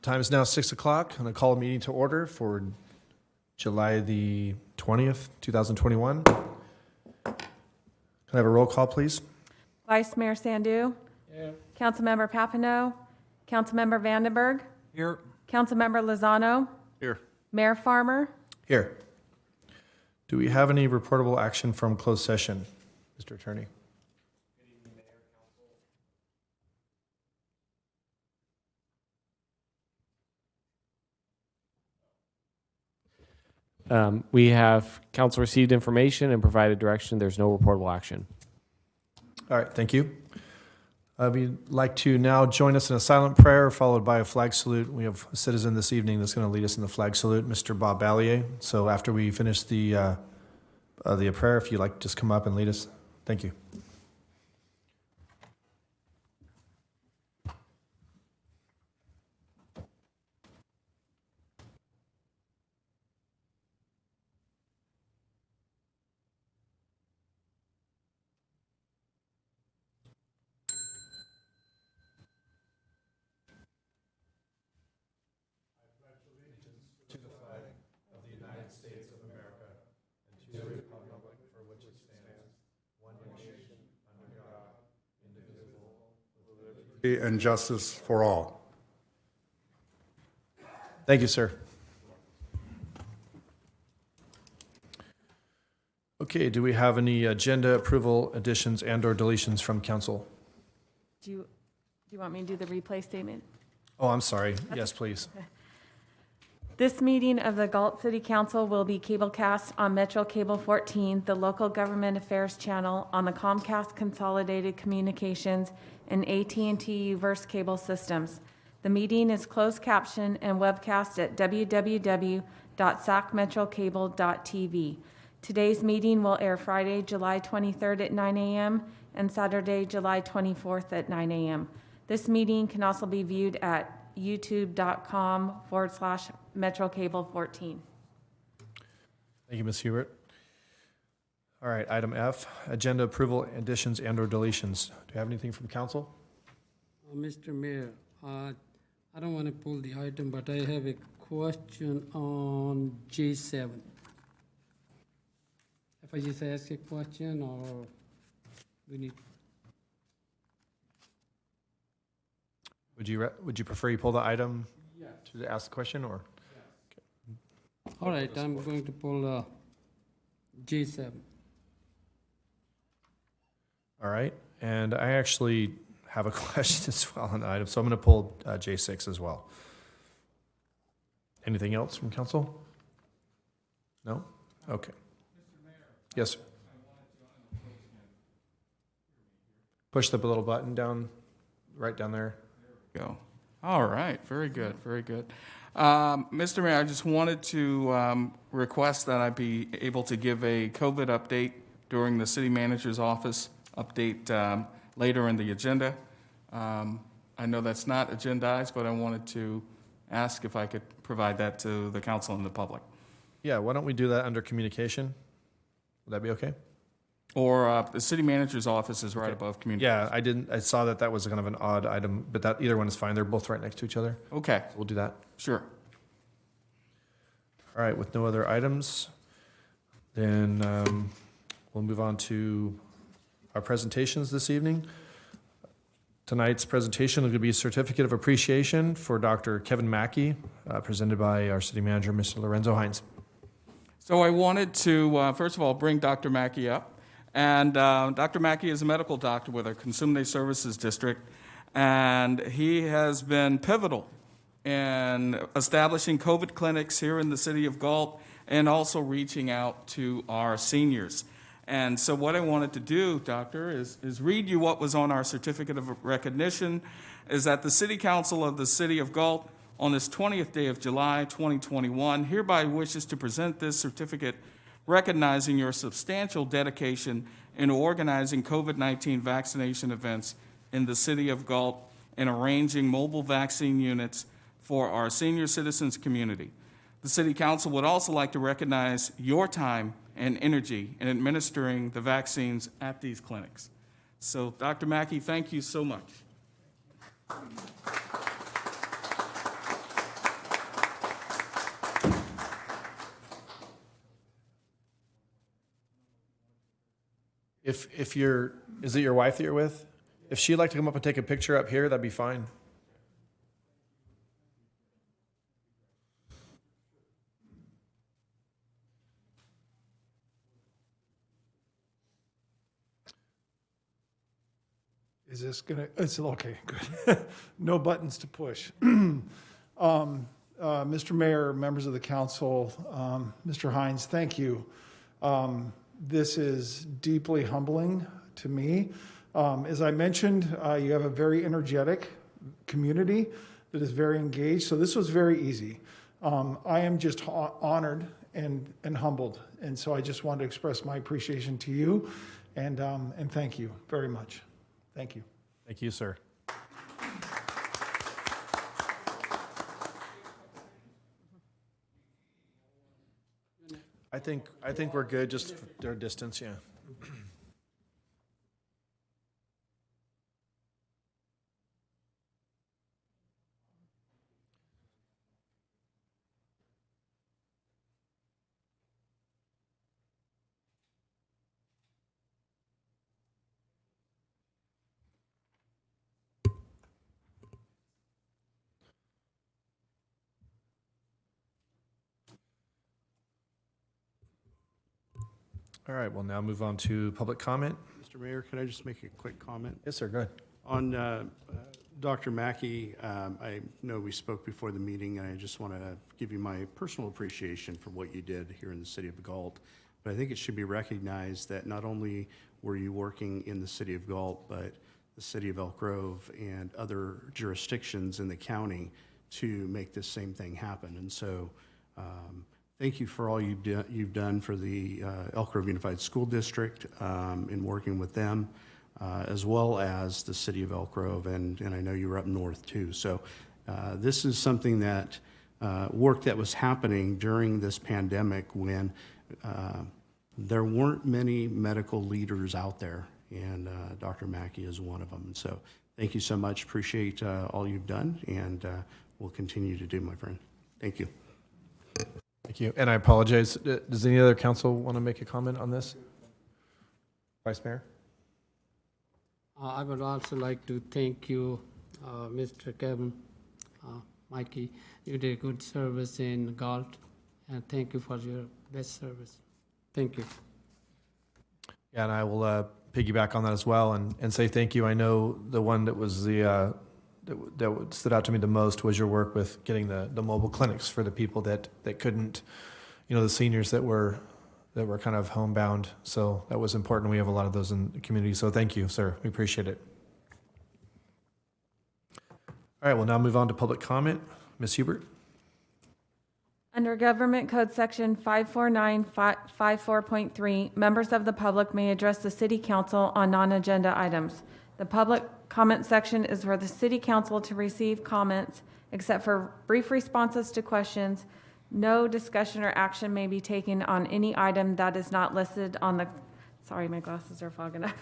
Time is now 6 o'clock. I'm going to call a meeting to order for July the 20th, 2021. Can I have a roll call, please? Vice Mayor Sandu. Here. Councilmember Papineau. Councilmember Vandenberg. Here. Councilmember Lozano. Here. Mayor Farmer. Here. Do we have any reportable action from closed session, Mr. Attorney? We have council received information and provided direction. There's no reportable action. All right, thank you. We'd like to now join us in a silent prayer followed by a flag salute. We have a citizen this evening that's going to lead us in the flag salute, Mr. Bob Ballier. So after we finish the prayer, if you'd like to just come up and lead us. Thank you. And justice for all. Thank you, sir. Okay, do we have any agenda approval additions and or deletions from council? Do you want me to do the replay statement? Oh, I'm sorry. Yes, please. This meeting of the Galt City Council will be cablecast on Metro Cable 14, the local government affairs channel on the Comcast Consolidated Communications and AT&T Uverse cable systems. The meeting is closed caption and webcast at www.sacmetrocable.tv. Today's meeting will air Friday, July 23rd at 9 a.m. and Saturday, July 24th at 9 a.m. This meeting can also be viewed at youtube.com/MetroCable14. Thank you, Ms. Hubert. All right, item F, agenda approval additions and or deletions. Do you have anything from council? Mr. Mayor, I don't want to pull the item, but I have a question on J7. If I just ask a question or we need... Would you prefer you pull the item to ask the question or? All right, I'm going to pull J7. All right, and I actually have a question as well on the item, so I'm going to pull J6 as well. Anything else from council? No? Okay. Yes, sir. Push the little button down, right down there. Go. All right, very good, very good. Mr. Mayor, I just wanted to request that I be able to give a COVID update during the city manager's office update later in the agenda. I know that's not agendized, but I wanted to ask if I could provide that to the council and the public. Yeah, why don't we do that under communication? Would that be okay? Or the city manager's office is right above communication. Yeah, I saw that was kind of an odd item, but that either one is fine. They're both right next to each other. Okay, So we'll do that. sure. All right, with no other items, then we'll move on to our presentations this evening. Tonight's presentation is going to be a certificate of appreciation for Dr. Kevin Mackey, presented by our city manager, Mr. Lorenzo Hines. So I wanted to, first of all, bring Dr. Mackey up. And Dr. Mackey is a medical doctor with our Consumne Services District, and he has been pivotal in establishing COVID clinics here in the city of Galt and also reaching out to our seniors. And so what I wanted to do, Doctor, is read you what was on our certificate of recognition, is that the City Council of the City of Galt on this 20th day of July 2021 hereby wishes to present this certificate recognizing your substantial dedication in organizing COVID-19 vaccination events in the city of Galt and arranging mobile vaccine units for our senior citizens community. The City Council would also like to recognize your time and energy in administering the vaccines at these clinics. So, Dr. Mackey, thank you so much. If you're, is it your wife that you're with? If she'd like to come up and take a picture up here, that'd be fine. Is this gonna, it's okay, good. No buttons to push. Mr. Mayor, members of the council, Mr. Hines, thank you. This is deeply humbling to me. As I mentioned, you have a very energetic community that is very engaged, so this was very easy. I am just honored and humbled, and so I just wanted to express my appreciation to you, and thank you very much. Thank you. Thank you, sir. I think we're good, just for their distance, yeah. All right, we'll now move on to public comment. Mr. Mayor, can I just make a quick comment? Yes, sir, go ahead. On Dr. Mackey, I know we spoke before the meeting, and I just want to give you my personal appreciation for what you did here in the city of Galt. But I think it should be recognized that not only were you working in the city of Galt, but the city of Elk Grove and other jurisdictions in the county to make this same thing happen. And so thank you for all you've done for the Elk Grove Unified School District in working with them, as well as the city of Elk Grove, and I know you were up north too. So this is something that work that was happening during this pandemic when there weren't many medical leaders out there, and Dr. Mackey is one of them. And so thank you so much. Appreciate all you've done, and we'll continue to do, my friend. Thank you. Thank you, and I apologize. Does any other council want to make a comment on this? Vice Mayor? I would also like to thank you, Mr. Kevin, Mikey. You did good service in Galt, and thank you for your best service. Thank you. Yeah, and I will piggyback on that as well and say thank you. I know the one that was that stood out to me the most was your work with getting the mobile clinics for the people that couldn't, the seniors that were kind of homebound. So that was important. We have a lot of those in the community. So thank you, sir. We appreciate it. All right, we'll now move on to public comment. Ms. Hubert? Under Government Code Section 54954.3, members of the public may address the City Council on non-agenda items. The public comment section is for the City Council to receive comments, except for brief responses to questions. No discussion or action may be taken on any item that is not listed on the, sorry, my glasses are fogging up,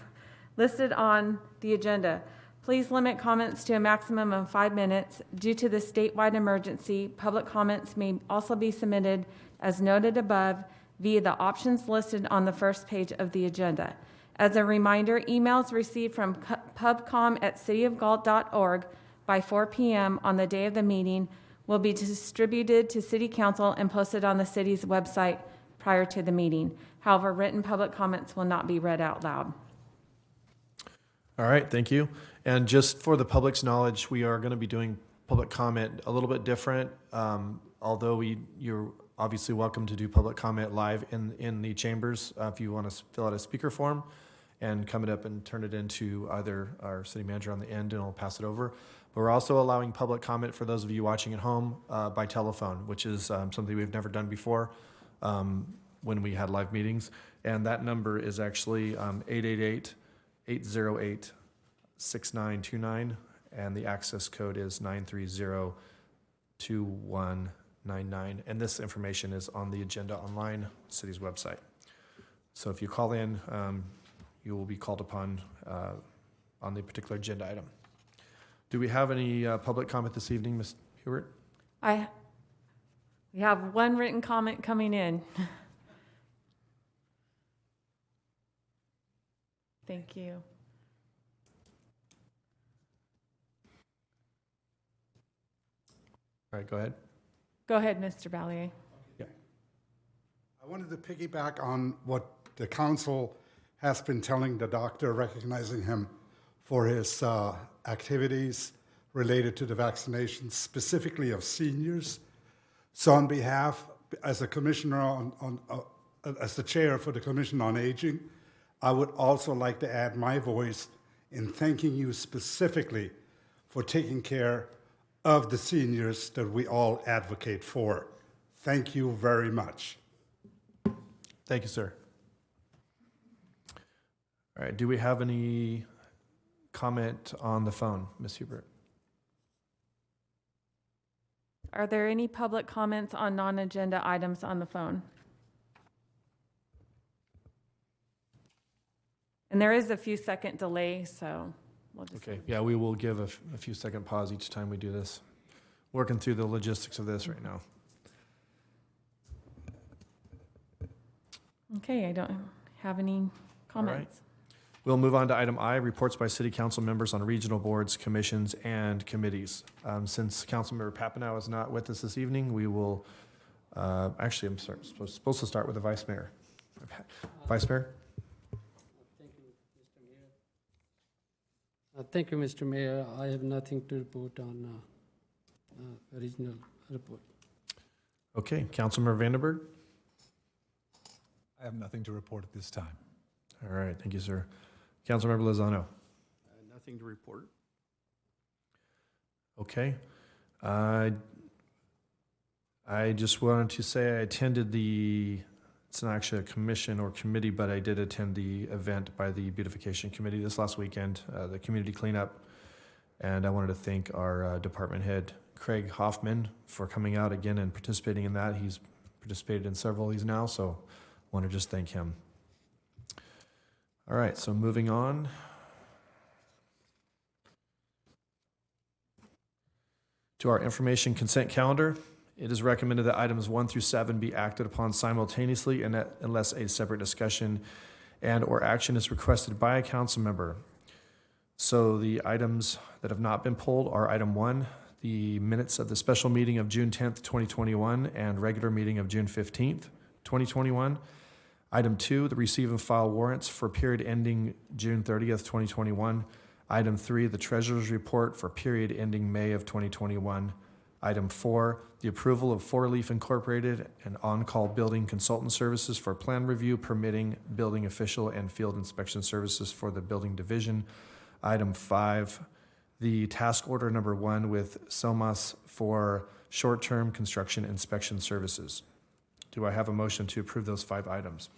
listed on the agenda. Please limit comments to a maximum of 5 minutes. Due to the statewide emergency, public comments may also be submitted as noted above via the options listed on the first page of the agenda. As a reminder, emails received from pubcom@cityofgalt.org by 4 p.m. on the day of the meeting will be distributed to City Council and posted on the city's website prior to the meeting. However, written public comments will not be read out loud. All right, thank you. And just for the public's knowledge, we are going to be doing public comment a little bit different. Although you're obviously welcome to do public comment live in the chambers if you want to fill out a speaker form and come it up and turn it into either our city manager on the end and I'll pass it over. But we're also allowing public comment for those of you watching at home by telephone, which is something we've never done before when we had live meetings. And that number is actually 888-808-6929, and the access code is 930-2199. And this information is on the agenda online, city's website. So if you call in, you will be called upon on the particular agenda item. Do we have any public comment this evening, Ms. Hubert? We have one written comment coming in. Thank you. All right, go ahead. Go ahead, Mr. Ballier. I wanted to piggyback on what the council has been telling the doctor, recognizing him for his activities related to the vaccinations, specifically of seniors. So on behalf, as a commissioner as the chair for the Commission on Aging, I would also like to add my voice in thanking you specifically for taking care of the seniors that we all advocate for. Thank you very much. Thank you, sir. All right, do we have any comment on the phone, Ms. Hubert? Are there any public comments on non-agenda items on the phone? And there is a few second delay, so we'll just. Okay, yeah, we will give a few second pause each time we do this. Working through the logistics of this right now. Okay, I don't have any comments. We'll move on to item I, reports by city council members on regional boards, commissions, and committees. Since Councilmember Papineau is not with us this evening, we will, actually, I'm sorry, supposed to start with the vice mayor. Vice Mayor? Thank you, Mr. Mayor. I have nothing to report on regional report. Okay, Councilmember Vandenberg? I have nothing to report at this time. All right, thank you, sir. Councilmember Lozano? Nothing to report. Okay. I just wanted to say I attended it's not actually a commission or committee, but I did attend the event by the Beautification Committee this last weekend, the community cleanup. And I wanted to thank our department head, Craig Hoffman, for coming out again and participating in that. He's participated in several of these now, so I want to just thank him. All right, so moving on. To our information consent calendar, it is recommended that items 1 through 7 be acted upon simultaneously and that unless a separate discussion and/or action is requested by a council member. So the items that have not been pulled are item 1, the minutes of the special meeting of June 10th, 2021, and regular meeting of June 15th, 2021. Item 2, the receive and file warrants for period ending June 30th, 2021. Item 3, the treasurer's report for period ending May of 2021. Item 4, the approval of Four Leaf Incorporated and on-call building consultant services for plan review, permitting, building official, and field inspection services for the building division. Item 5, the task order number 1 with SOMAS for short-term construction inspection services. Do I have a motion to approve those 5 items?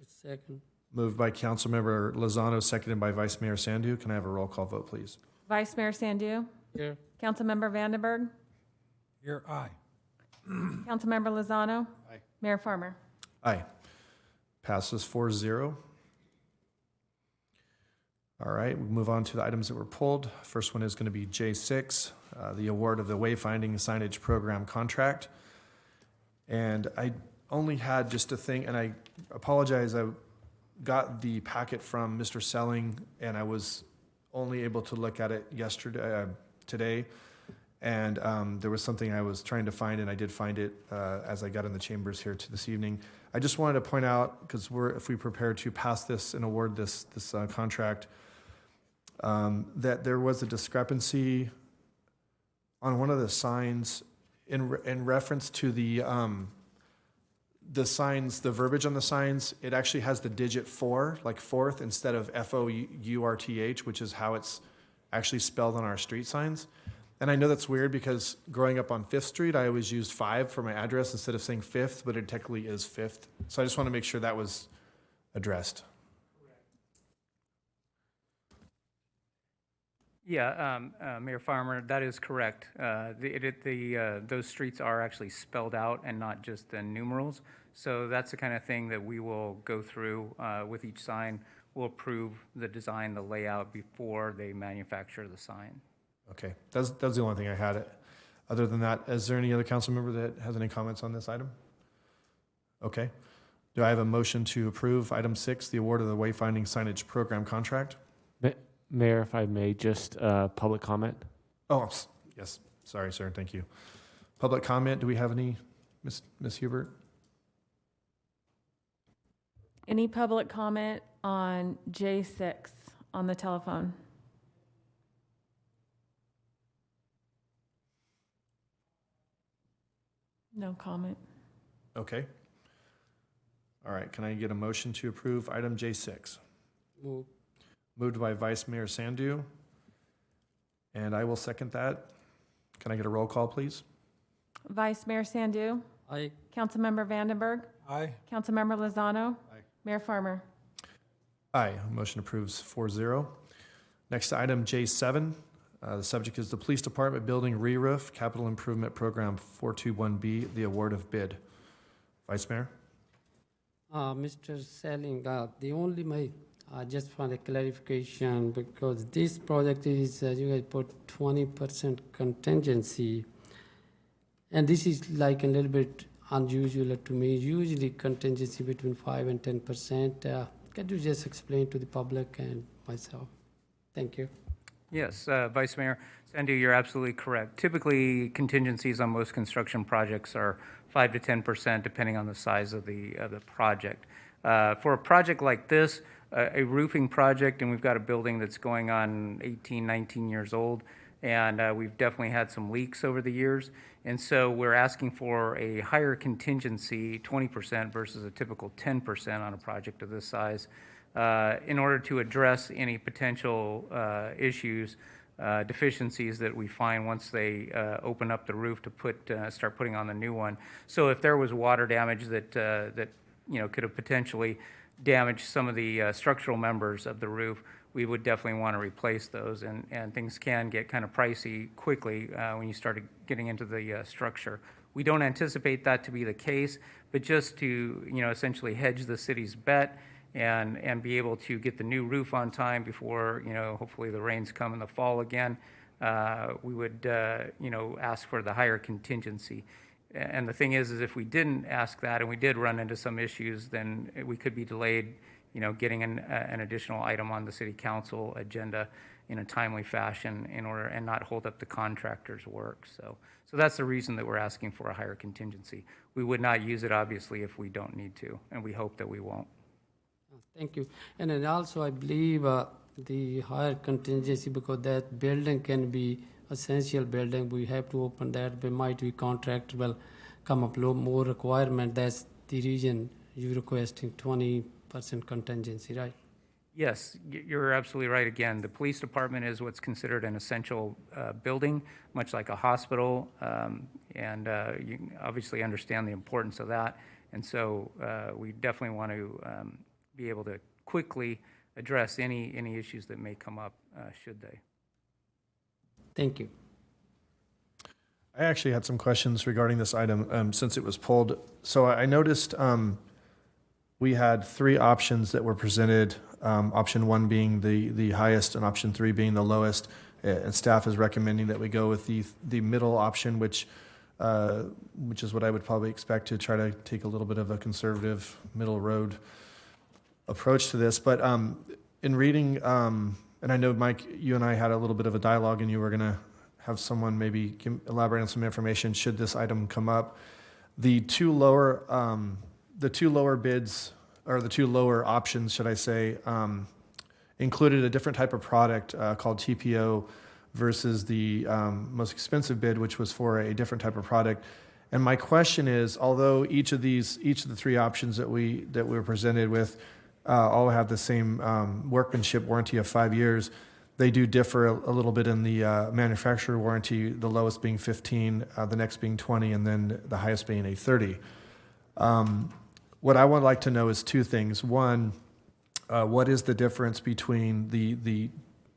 Second. Moved by Councilmember Lozano, seconded by Vice Mayor Sandu. Can I have a roll call vote, please? Vice Mayor Sandu? Here. Councilmember Vandenberg? Here, aye. Councilmember Lozano? Aye. Mayor Farmer? Aye. Passes 4-0. All right, we move on to the items that were pulled. First one is going to be J6, the award of the wayfinding signage program contract. And I only had just a thing, and I apologize, I got the packet from Mr. Selling, and I was only able to look at it today. And there was something I was trying to find, and I did find it as I got in the chambers here to this evening. I just wanted to point out, because if we prepare to pass this and award this contract, that there was a discrepancy on one of the signs in reference to the signs, the verbiage on the signs. It actually has the digit 4, like fourth, instead of FOURTH, which is how it's actually spelled on our street signs. And I know that's weird because growing up on 5th Street, I always used 5 for my address instead of saying 5th, but it technically is 5th. So I just want to make sure that was addressed. Yeah, Mayor Farmer, that is correct. Those streets are actually spelled out and not just the numerals. So that's the kind of thing that we will go through with each sign. We'll approve the design, the layout before they manufacture the sign. Okay, that's the only thing I had. Other than that, is there any other council member that has any comments on this item? Okay. Do I have a motion to approve item 6, the award of the wayfinding signage program contract? Mayor, if I may, just public comment. Oh, yes. Sorry, sir. Thank you. Public comment. Do we have any, Ms. Hubert? Any public comment on J6 on the telephone? No comment. Okay. All right. Can I get a motion to approve item J6? Move. Moved by Vice Mayor Sandu, and I will second that. Can I get a roll call, please? Vice Mayor Sandu, Aye. Councilmember Vandenberg, Aye. Councilmember Lozano, Aye. Mayor Farmer. Aye. Motion approves 4-0. Next item, J7. The subject is the Police Department Building Re-Roof Capital Improvement Program 421B, the award of bid. Vice Mayor? Mr. Selling, the only I just want a clarification because this project is, you guys put 20% contingency. And this is like a little bit unusual to me. Usually contingency between 5 and 10%. Can you just explain to the public and myself? Thank you. Yes, Vice Mayor Sandu, you're absolutely correct. Typically, contingencies on most construction projects are 5 to 10%, depending on the size of the project. For a project like this, a roofing project, and we've got a building that's going on 18, 19 years old, and we've definitely had some leaks over the years. And so we're asking for a higher contingency, 20% versus a typical 10% on a project of this size, in order to address any potential issues, deficiencies that we find once they open up the roof to start putting on the new one. So if there was water damage that could have potentially damaged some of the structural members of the roof, we would definitely want to replace those, and things can get kind of pricey quickly when you start getting into the structure. We don't anticipate that to be the case, but just to essentially hedge the city's bet and be able to get the new roof on time before hopefully the rains come in the fall again, we would ask for the higher contingency. And the thing is if we didn't ask that and we did run into some issues, then we could be delayed getting an additional item on the city council agenda in a timely fashion and not hold up the contractor's work. So that's the reason that we're asking for a higher contingency. We would not use it, obviously, if we don't need to, and we hope that we won't. Thank you. And then also, I believe the higher contingency, because that building can be essential building, we have to open that. But might be contract will come up more requirement. That's the reason you're requesting 20% contingency, right? Yes, you're absolutely right. Again, the police department is what's considered an essential building, much like a hospital, and you obviously understand the importance of that. And so we definitely want to be able to quickly address any issues that may come up, should they. Thank you. I actually had some questions regarding this item since it was pulled. So I noticed we had 3 options that were presented, option 1 being the highest and option 3 being the lowest. And staff is recommending that we go with the middle option, which is what I would probably expect to try to take a little bit of a conservative middle road approach to this. But in reading, and I know, Mike, you and I had a little bit of a dialogue, and you were going to have someone maybe elaborate on some information should this item come up. The two lower bids, or the 2 lower options, should I say, included a different type of product called TPO versus the most expensive bid, which was for a different type of product. And my question is, although each of the 3 options that we were presented with all have the same workmanship warranty of 5 years, they do differ a little bit in the manufacturer warranty, the lowest being 15, the next being 20, and then the highest being a 30. What I would like to know is 2 things. One, what is the difference between the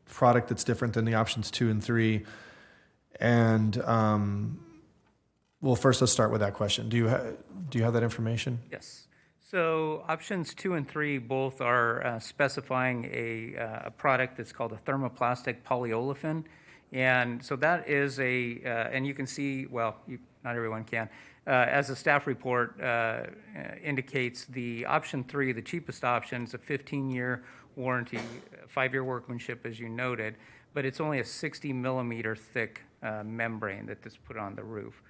product that's different than the options 2 and 3? And well, first let's start with that question. Do you have that information? Yes. So options 2 and 3 both are specifying a product that's called a thermoplastic polyolefin. And so that is and you can see, well, not everyone can, as the staff report indicates, the option 3, the cheapest option, is a 15-year warranty, 5-year workmanship, as you noted, but it's only a 60 millimeter thick membrane that's put on the roof.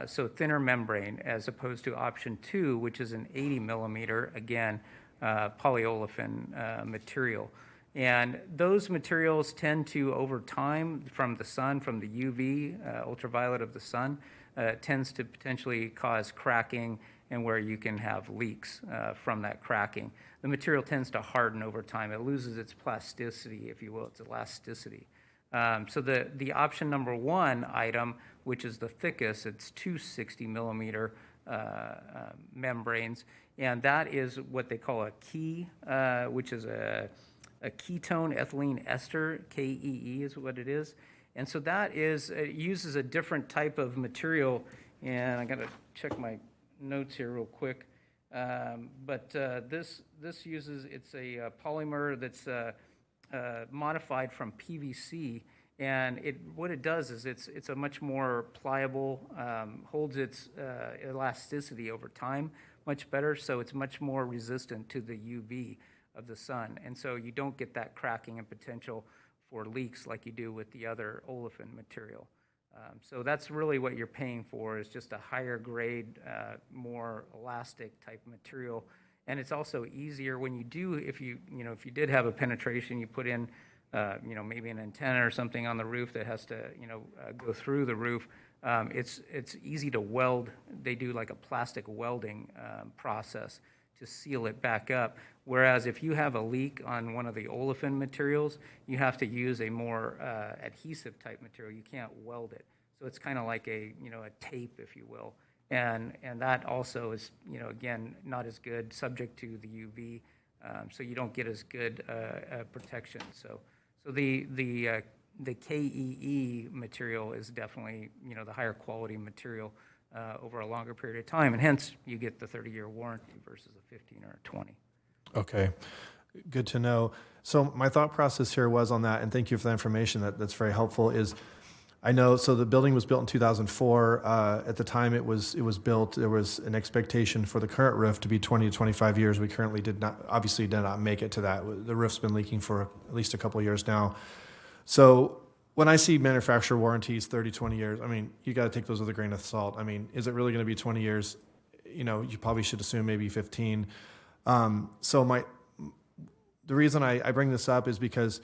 So thinner membrane, as opposed to option 2, which is an 80 millimeter, again, polyolefin material. And those materials tend to, over time, from the sun, from the UV, ultraviolet of the sun, tends to potentially cause cracking and where you can have leaks from that cracking. The material tends to harden over time. It loses its plasticity, if you will, its elasticity. So the option number 1 item, which is the thickest, it's 260 millimeter membranes, and that is what they call a key, which is a ketone ethylene ester, KEE is what it is. And so that is, it uses a different type of material, and I gotta check my notes here real quick. But this uses, it's a polymer that's modified from PVC, and what it does is it's a much more pliable, holds its elasticity over time much better, so it's much more resistant to the UV of the sun, and so you don't get that cracking and potential for leaks like you do with the other olefin material. So that's really what you're paying for, is just a higher grade, more elastic type material. And it's also easier when you do, if you did have a penetration, you put in, maybe an antenna or something on the roof that has to, go through the roof. It's easy to weld. They do like a plastic welding process to seal it back up. Whereas if you have a leak on one of the olefin materials, you have to use a more adhesive type material. You can't weld it. So it's kind of like a tape, if you will. And that also is, again, not as good, subject to the UV, so you don't get as good protection. So the KEE material is definitely, the higher quality material over a longer period of time, and hence you get the 30-year warranty versus a 15 or a 20. Okay, good to know. So my thought process here was on that, and thank you for that information. That's very helpful. Is I know, so the building was built in 2004. At the time it was built, there was an expectation for the current roof to be 20 to 25 years. We currently obviously did not make it to that. The roof's been leaking for at least a couple of years now. So when I see manufacturer warranties 30, 20 years, I mean, you got to take those with a grain of salt. I mean, is it really going to be 20 years? You probably should assume maybe 15. So the reason I bring this up is because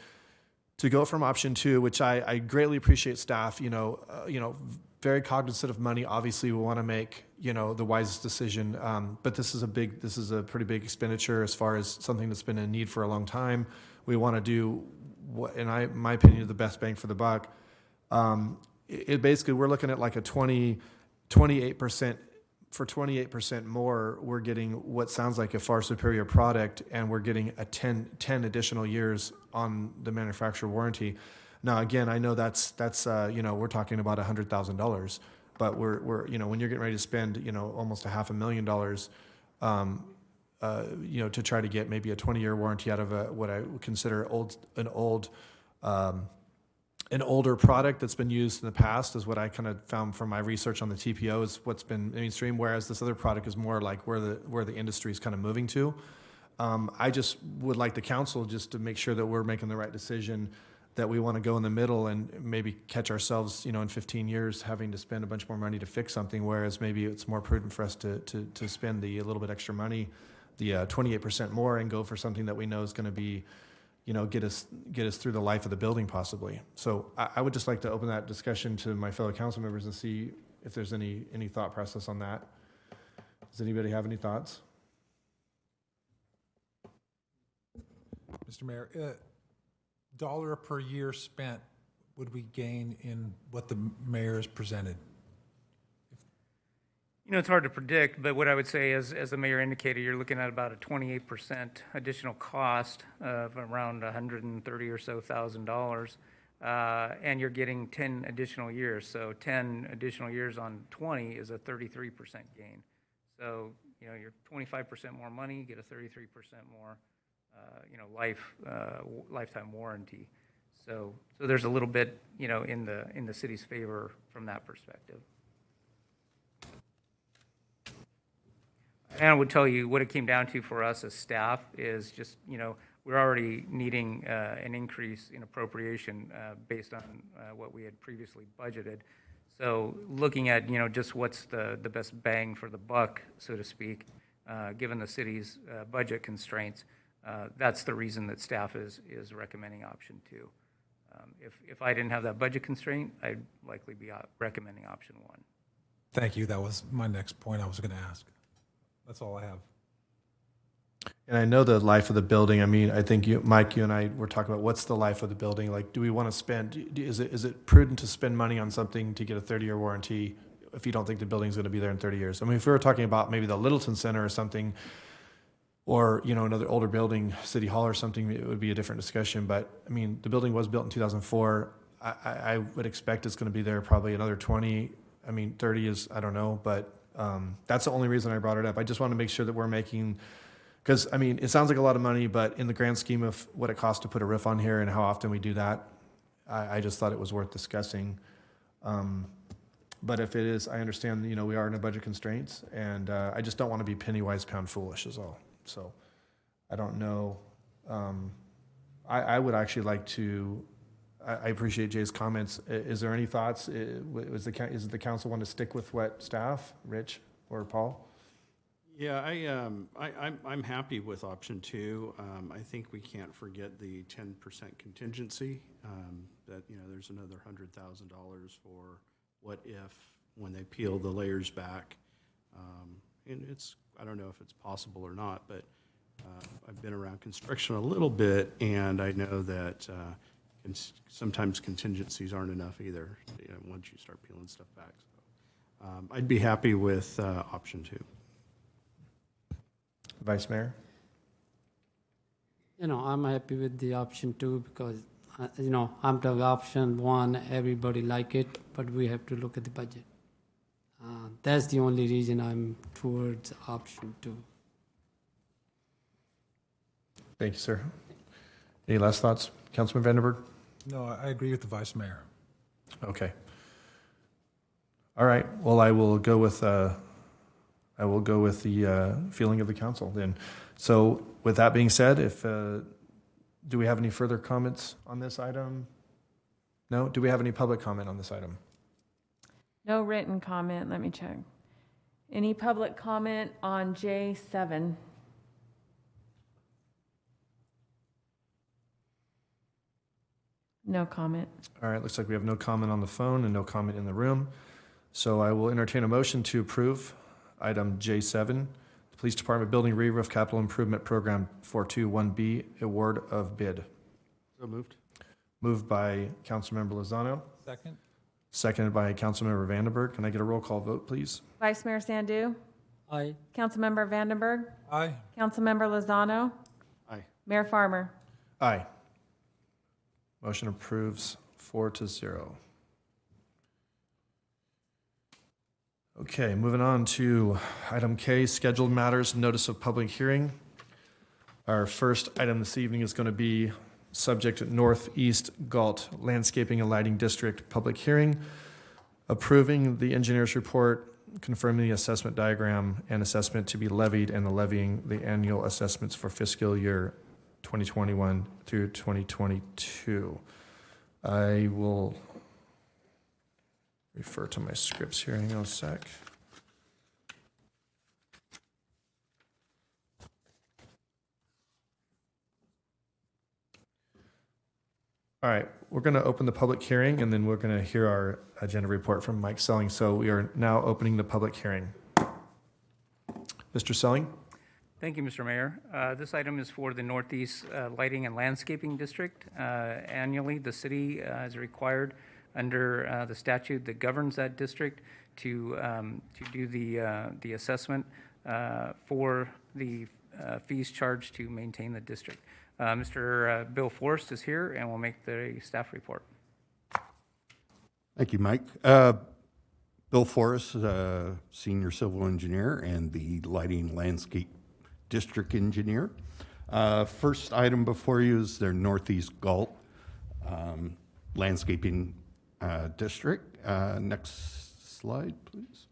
to go from option 2, which I greatly appreciate staff, very cognizant of money. Obviously, we want to make, the wisest decision. But this is a pretty big expenditure as far as something that's been in need for a long time. We want to do what, in my opinion, is the best bang for the buck. It basically, we're looking at like a 28%. For 28% more, we're getting what sounds like a far superior product, and we're getting a 10 additional years on the manufacturer warranty. Now, again, I know that's we're talking about $100,000, but we're when you're getting ready to spend almost $500,000, to try to get maybe a 20-year warranty out of what I would consider an older product that's been used in the past, is what I kind of found from my research on the TPO, is what's been mainstream, whereas this other product is more like where the industry is kind of moving to. I just would like the council just to make sure that we're making the right decision, that we want to go in the middle and maybe catch ourselves, in 15 years having to spend a bunch more money to fix something, whereas maybe it's more prudent for us to spend a little bit extra money, the 28% more, and go for something that we know is going to be get us through the life of the building possibly. So I would just like to open that discussion to my fellow council members and see if there's any thought process on that. Does anybody have any thoughts? Mr. Mayor, dollar per year spent would we gain in what the mayor has presented? It's hard to predict, but what I would say is, as the mayor indicated, you're looking at about a 28% additional cost of around $130,000 or so, and you're getting 10 additional years. So 10 additional years on 20 is a 33% gain. So, you're 25% more money, you get a 33% more, lifetime warranty. So there's a little bit, in the city's favor from that perspective. And I would tell you what it came down to for us as staff is just, we're already needing an increase in appropriation based on what we had previously budgeted. So looking at, just what's the best bang for the buck, so to speak, given the city's budget constraints, that's the reason that staff is recommending option 2. If I didn't have that budget constraint, I'd likely be recommending option 1. Thank you. That was my next point I was going to ask. That's all I have. And I know the life of the building. I mean, I think Mike, you and I were talking about what's the life of the building. Like, do we want to spend? Is it prudent to spend money on something to get a 30-year warranty if you don't think the building's going to be there in 30 years? I mean, if we were talking about maybe the Littleton Center or something, or another older building, City Hall or something, it would be a different discussion. But I mean, the building was built in 2004. I would expect it's going to be there probably another 20. I mean, 30 is, I don't know, but that's the only reason I brought it up. I just want to make sure that we're making. Because, I mean, it sounds like a lot of money, but in the grand scheme of what it costs to put a roof on here and how often we do that, I just thought it was worth discussing. But if it is, I understand, we are in a budget constraints, and I just don't want to be penny wise, pound foolish is all. So I don't know. I would actually like to, I appreciate Jay's comments. Is there any thoughts? Is the council want to stick with what staff, Rich or Paul? Yeah, I'm happy with option 2. I think we can't forget the 10% contingency, that, there's another $100,000 for what if, when they peel the layers back. And I don't know if it's possible or not, but I've been around construction a little bit, and I know that sometimes contingencies aren't enough either, once you start peeling stuff back. So I'd be happy with option 2. Vice Mayor? I'm happy with the option 2 because, I'm the option 1, everybody like it, but we have to look at the budget. That's the only reason I'm towards option 2. Thank you, sir. Any last thoughts? Councilman Vandenberg? No, I agree with the vice mayor. Okay. All right. Well, I will go with the feeling of the council then. So with that being said, do we have any further comments on this item? No? Do we have any public comment on this item? No written comment. Let me check. Any public comment on J7? No comment. All right. Looks like we have no comment on the phone and no comment in the room. So I will entertain a motion to approve item J7, the Police Department Building Re-Roof Capital Improvement Program 421B, award of bid. So moved. Moved by Councilmember Lozano, Second? seconded by Councilmember Vandenberg. Can I get a roll call vote, please? Vice Mayor Sandu? Aye. Councilmember Vandenberg? Aye. Councilmember Lozano? Aye. Mayor Farmer? Aye. Motion approves 4-0. Okay, moving on to item K, scheduled matters, notice of public hearing. Our first item this evening is going to be subject Northeast Galt Landscaping and Lighting District public hearing, approving the engineer's report, confirming the assessment diagram and assessment to be levied, and the levying the annual assessments for fiscal year 2021 through 2022. I will refer to my scripts here. Hang on a sec. All right, we're going to open the public hearing, and then we're going to hear our agenda report from Mike Selling. So we are now opening the public hearing. Mr. Selling? Thank you, Mr. Mayor. This item is for the Northeast Lighting and Landscaping District. Annually, the city is required under the statute that governs that district to do the assessment for the fees charged to maintain the district. Mr. Bill Forrest is here and will make the staff report. Thank you, Mike. Bill Forrest, Senior Civil Engineer and the Lighting Landscape District Engineer. First item before you is their Northeast Galt landscaping district. Next slide, please.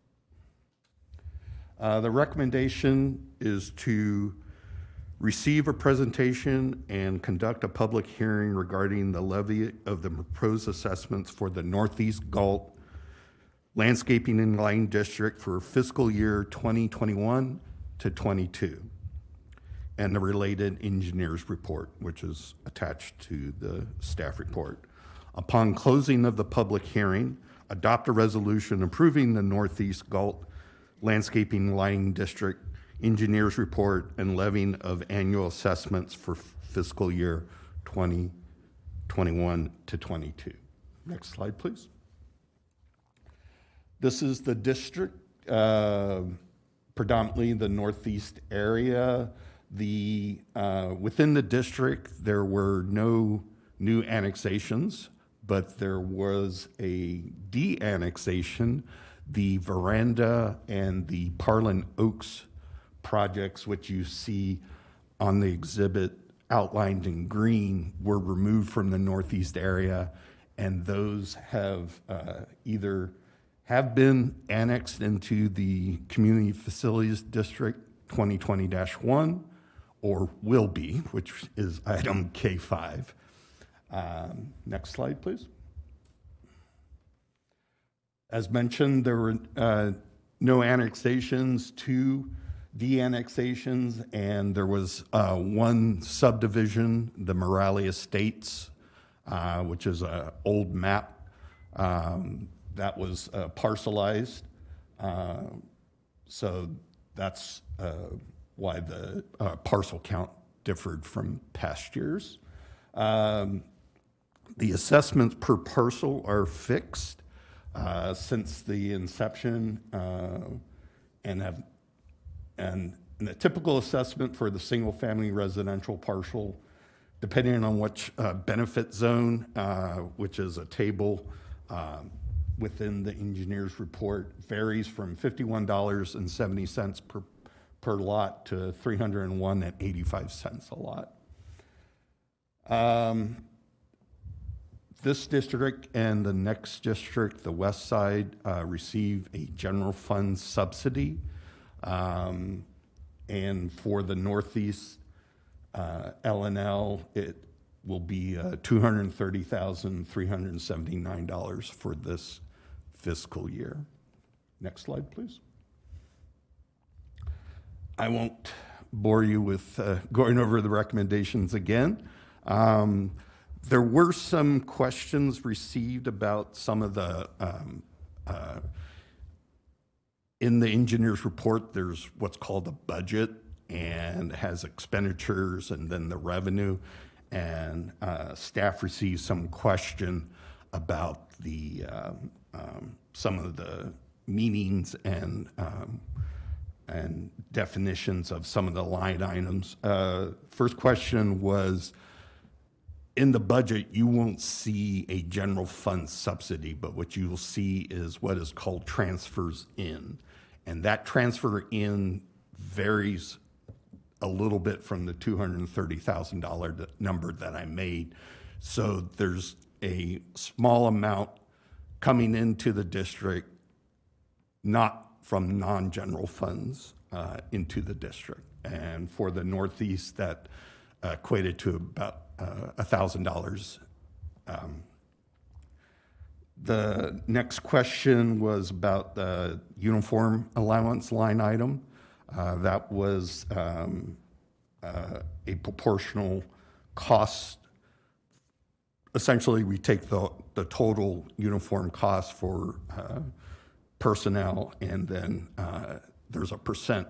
The recommendation is to receive a presentation and conduct a public hearing regarding the levy of the proposed assessments for the Northeast Galt Landscaping and Lighting District for fiscal year 2021 to 22, and the related engineer's report, which is attached to the staff report. Upon closing of the public hearing, adopt a resolution approving the Northeast Galt Landscaping and Lighting District engineer's report and levying of annual assessments for fiscal year 2021 to 22. Next slide, please. This is the district, predominantly the northeast area. Within the district, there were no new annexations, but there was a de-annexation, the Veranda and the Parlin Oaks projects, which you see on the exhibit outlined in green, were removed from the northeast area, and those have either have been annexed into the Community Facilities District 2020-1 or will be, which is item K5. Next slide, please. As mentioned, there were no annexations, 2 de-annexations, and there was one subdivision, the Morale Estates, which is an old map that was parcelized. So that's why the parcel count differed from past years. The assessments per parcel are fixed since the inception and the typical assessment for the single-family residential parcel, depending on which benefit zone, which is a table within the engineer's report, varies from $51.70 per lot to $301.85 a lot. This district and the next district, the west side, receive a general fund subsidy. And for the Northeast L&L, it will be $230,379 for this fiscal year. Next slide, please. I won't bore you with going over the recommendations again. There were some questions received about some of the in the engineer's report, there's what's called a budget and has expenditures and then the revenue. And staff received some question about the some of the meanings and definitions of some of the line items. First question was, in the budget, you won't see a general fund subsidy, but what you will see is what is called transfers in. And that transfer in varies a little bit from the $230,000 number that I made. So there's a small amount coming into the district, not from non-general funds into the district. And for the Northeast, that equated to about $1,000. The next question was about the uniform allowance line item. That was a proportional cost. Essentially, we take the total uniform cost for personnel, and then there's a percent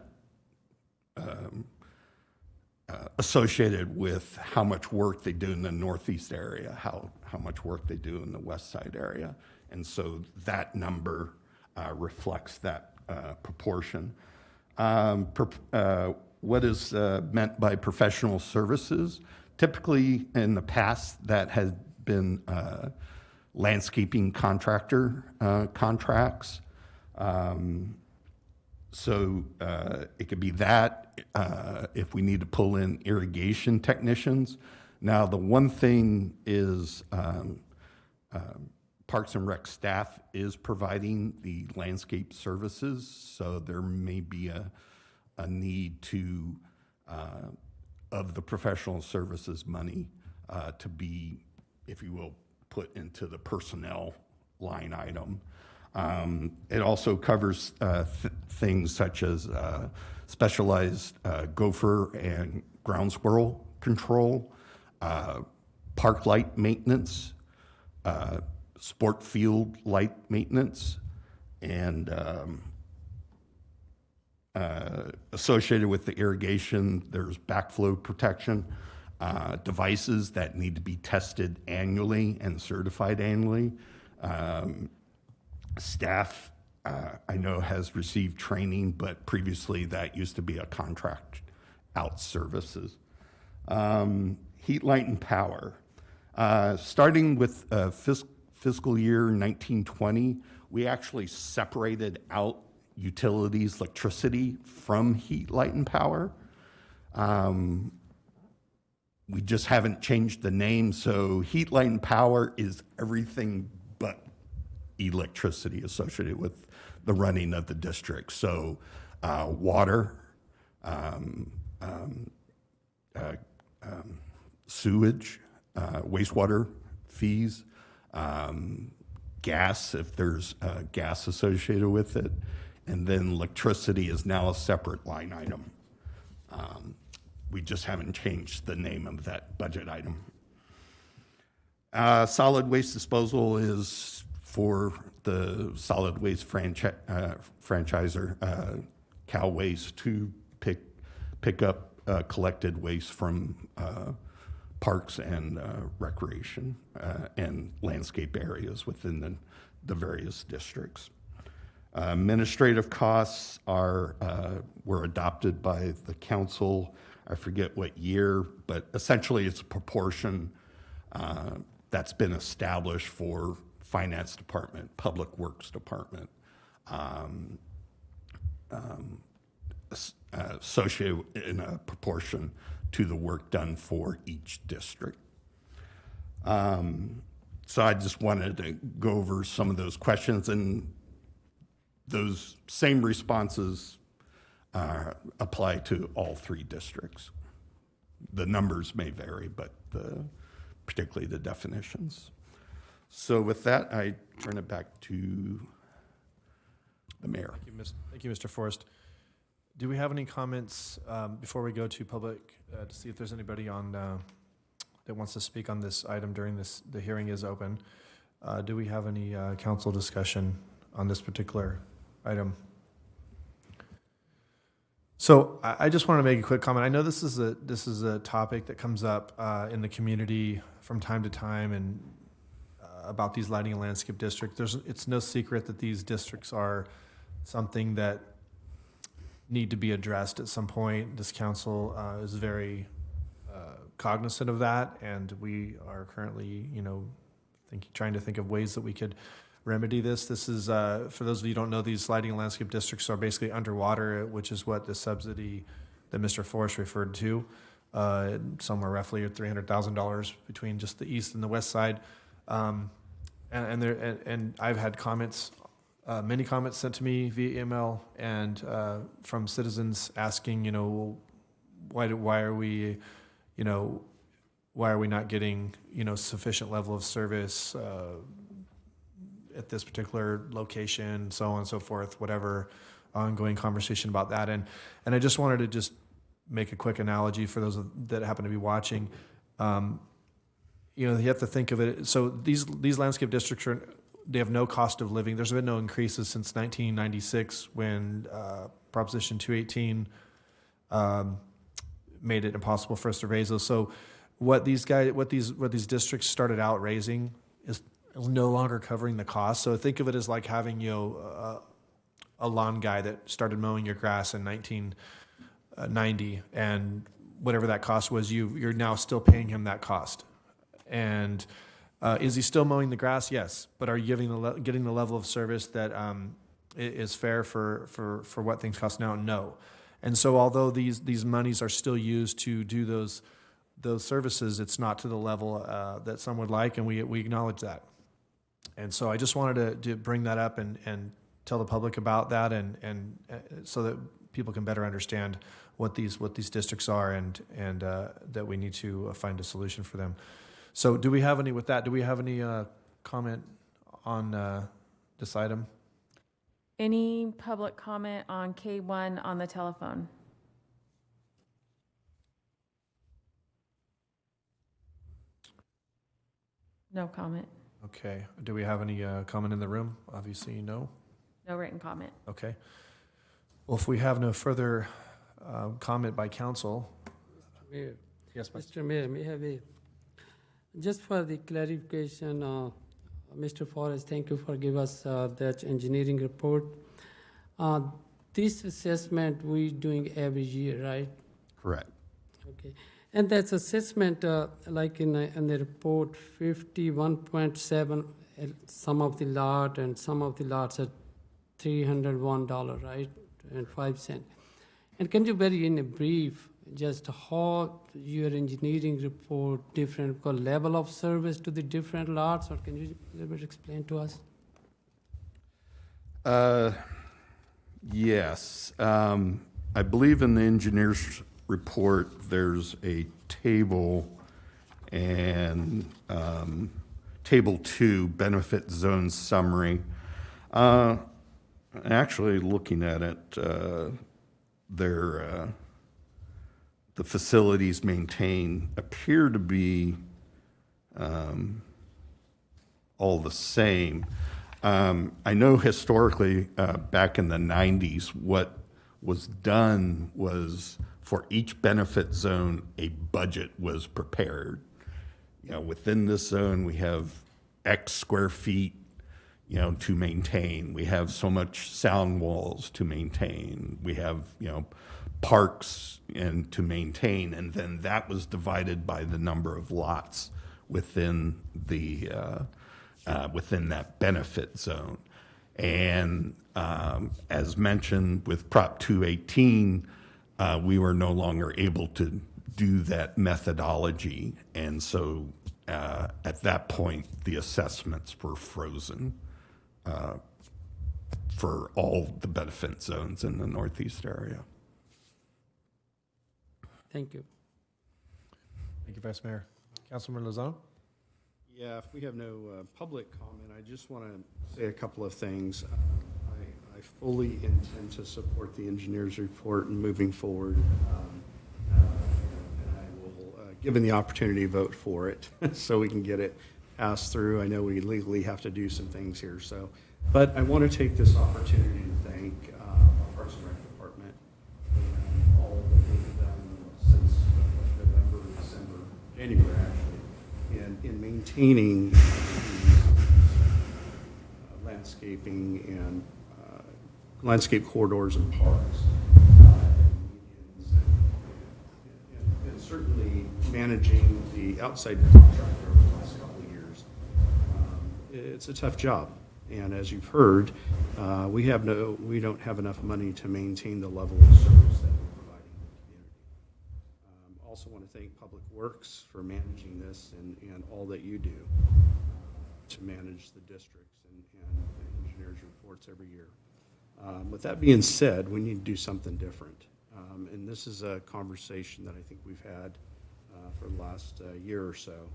associated with how much work they do in the Northeast area, how much work they do in the West Side area. And so that number reflects that proportion. What is meant by professional services? Typically, in the past, that has been landscaping contractor contracts. So it could be that if we need to pull in irrigation technicians. Now, the one thing is Parks and Rec staff is providing the landscape services, so there may be a need to, of the professional services money to be, if you will, put into the personnel line item. It also covers things such as specialized gopher and ground squirrel control, park light maintenance, sport field light maintenance, and associated with the irrigation, there's backflow protection, devices that need to be tested annually and certified annually. Staff, I know, has received training, but previously that used to be a contract out services. Heat, light, and power. Starting with fiscal year 1920, we actually separated out utilities, electricity from heat, light, and power. We just haven't changed the name, so heat, light, and power is everything but electricity associated with the running of the district. So water, sewage, wastewater fees, gas, if there's gas associated with it, and then electricity is now a separate line item. We just haven't changed the name of that budget item. Solid waste disposal is for the solid waste franchisor, Cal Waste, to pick up collected waste from parks and recreation and landscape areas within the various districts. Administrative costs were adopted by the council. I forget what year, but essentially it's a proportion that's been established for finance department, public works department, associated in a proportion to the work done for each district. So I just wanted to go over some of those questions, and those same responses apply to all three districts. The numbers may vary, but particularly the definitions. So with that, I turn it back to the mayor. Thank you, Mr. Forrest. Do we have any comments before we go to public to see if there's anybody on that wants to speak on this item during the hearing is open? Do we have any council discussion on this particular item? So I just want to make a quick comment. I know this is a topic that comes up in the community from time to time, and about these lighting and landscape districts. It's no secret that these districts are something that need to be addressed at some point. This council is very cognizant of that, and we are currently, trying to think of ways that we could remedy this. This is, for those of you who don't know, these lighting and landscape districts are basically underwater, which is what the subsidy that Mr. Forrest referred to, somewhere roughly at $300,000 between just the east and the west side. And I've had comments, many comments sent to me via email and from citizens asking, why are we not getting, sufficient level of service at this particular location, so on and so forth, whatever, ongoing conversation about that. And I just wanted to just make a quick analogy for those that happen to be watching. You have to think of it. So these landscape districts they have no cost of living. There's been no increases since 1996 when Proposition 218 made it impossible for us to raise those. So what these districts started out raising is no longer covering the cost. So think of it as like having a lawn guy that started mowing your grass in 1990, and whatever that cost was, you're now still paying him that cost. And is he still mowing the grass? Yes. But are you getting the level of service that is fair for what things cost now? No. And so although these monies are still used to do those those services, it's not to the level that some would like, and we acknowledge that. And so I just wanted to bring that up and tell the public about that, and so that people can better understand what these districts are, and that we need to find a solution for them. So do we have any comment on this item? Any public comment on K1 on the telephone? No comment. Okay. Do we have any comment in the room? Obviously, no. No written comment. Okay. Well, if we have no further comment by council. Mayor, Yes, Mr. Mayor, may I have a, just for the clarification, Mr. Forrest, thank you for giving us that engineering report. This assessment we doing every year, right? Correct. Okay. And that's assessment, like in the report, 51.7, some of the lot and some of the lots are $301, right, and 5 cents. And can you very in a brief, just how your engineering report different, because level of service to the different lots, or can you a little bit explain to us? Yes. I believe in the engineer's report, there's a table, and Table 2, Benefit Zone Summary. Actually, looking at it, the facilities maintained appear to be all the same. I know historically, back in the 90s, what was done was for each benefit zone, a budget was prepared. You know, within this zone, we have X square feet, you know, to maintain. We have so much sound walls to maintain. We have, you know, parks and to maintain, and then that was divided by the number of lots within the within that benefit zone. And as mentioned with Prop 218, we were no longer able to do that methodology, and so at that point, the assessments were frozen for all the benefit zones in the Northeast area. Thank you. Thank you, Vice Mayor. Councilman Lozano? Yeah, if we have no public comment, I just want to say a couple of things. I fully intend to support the engineer's report and moving forward. And I will, given the opportunity, vote for it so we can get it passed through. I know we legally have to do some things here, so. But I want to take this opportunity to thank our Parks and Rec Department and all that they've done since November, December, January, actually, in maintaining landscaping and landscape corridors and parks, and certainly managing the outside contractor over the last couple of years. It's a tough job, and as you've heard, we don't have enough money to maintain the level of service that we're providing to the community. Also want to thank Public Works for managing this and all that you do to manage the districts and the engineers' reports every year. With that being said, we need to do something different. And this is a conversation that I think we've had for the last year or so.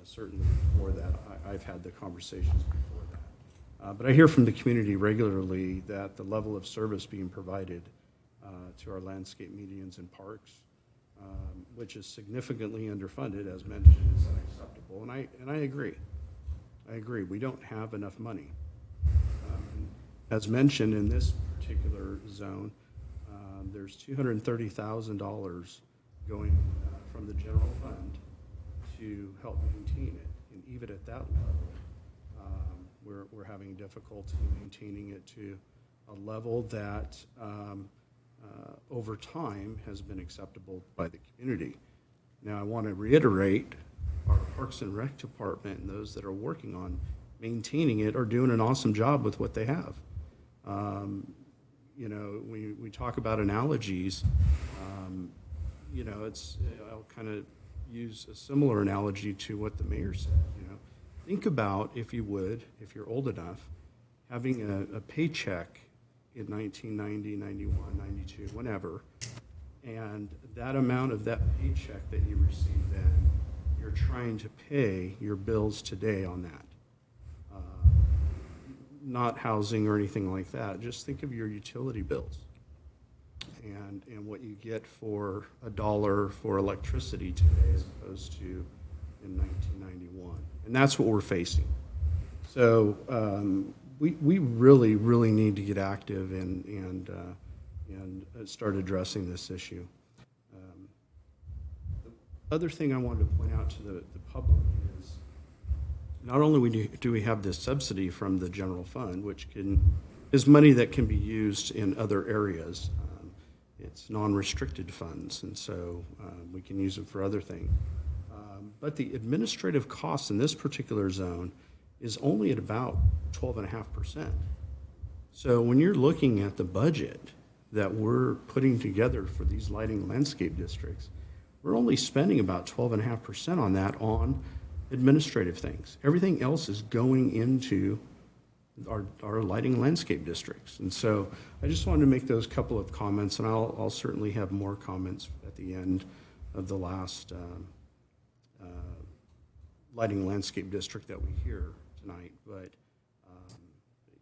Certainly before that, I've had the conversations before that. But I hear from the community regularly that the level of service being provided to our landscape medians and parks, which is significantly underfunded, as mentioned, is unacceptable. And I agree. I agree. We don't have enough money. As mentioned in this particular zone, there's $230,000 going from the general fund to help maintain it. And even at that level, we're having difficulty maintaining it to a level that over time has been acceptable by the community. Now, I want to reiterate, our Parks and Rec Department and those that are working on maintaining it are doing an awesome job with what they have. You know, we talk about analogies. You know, I'll kind of use a similar analogy to what the mayor said, you know. Think about, if you would, if you're old enough, having a paycheck in 1990, 91, 92, whenever, and that amount of that paycheck that you receive then, you're trying to pay your bills today on that. Not housing or anything like that. Just think of your utility bills and what you get for $1 for electricity today as opposed to in 1991. And that's what we're facing. So we really, really need to get active and start addressing this issue. The other thing I wanted to point out to the public is not only do we have this subsidy from the general fund, which is money that can be used in other areas. It's non-restricted funds, and so we can use it for other things. But the administrative cost in this particular zone is only at about 12.5%. So when you're looking at the budget that we're putting together for these lighting landscape districts, we're only spending about 12.5% on that on administrative things. Everything else is going into our lighting landscape districts. And so I just wanted to make those couple of comments, and I'll certainly have more comments at the end of the last lighting landscape district that we hear tonight. But,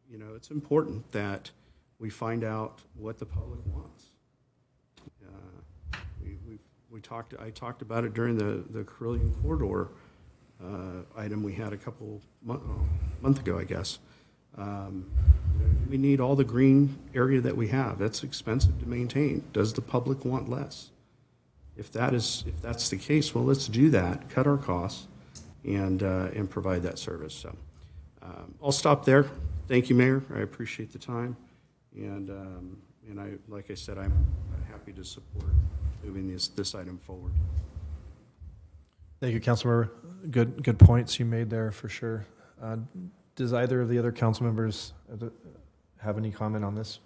you know, it's important that we find out what the public wants. I talked about it during the Carillion Corridor item we had a month ago, I guess. We need all the green area that we have. That's expensive to maintain. Does the public want less? If that's the case, well, let's do that. Cut our costs and provide that service. So I'll stop there. Thank you, Mayor. I appreciate the time, and like I said, I'm happy to support moving this item forward. Thank you, Councilmember. Good points you made there for sure. Does either of the other council members have any comment on this?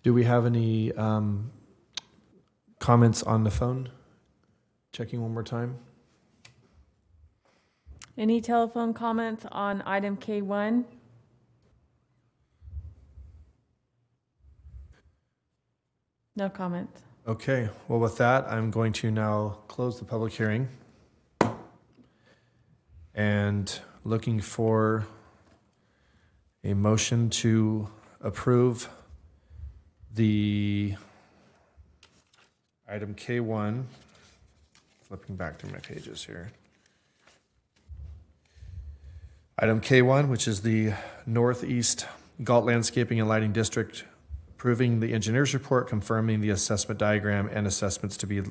Do we have any comments on the phone? Checking one more time. Any telephone comments on item K1? No comments. Okay, well, with that, I'm going to now close the public hearing. And looking for a motion to approve the item K1. Flipping back through my pages here. Item K1, which is the Northeast Galt Landscaping and Lighting District, approving the engineer's report, confirming the assessment diagram and assessments to be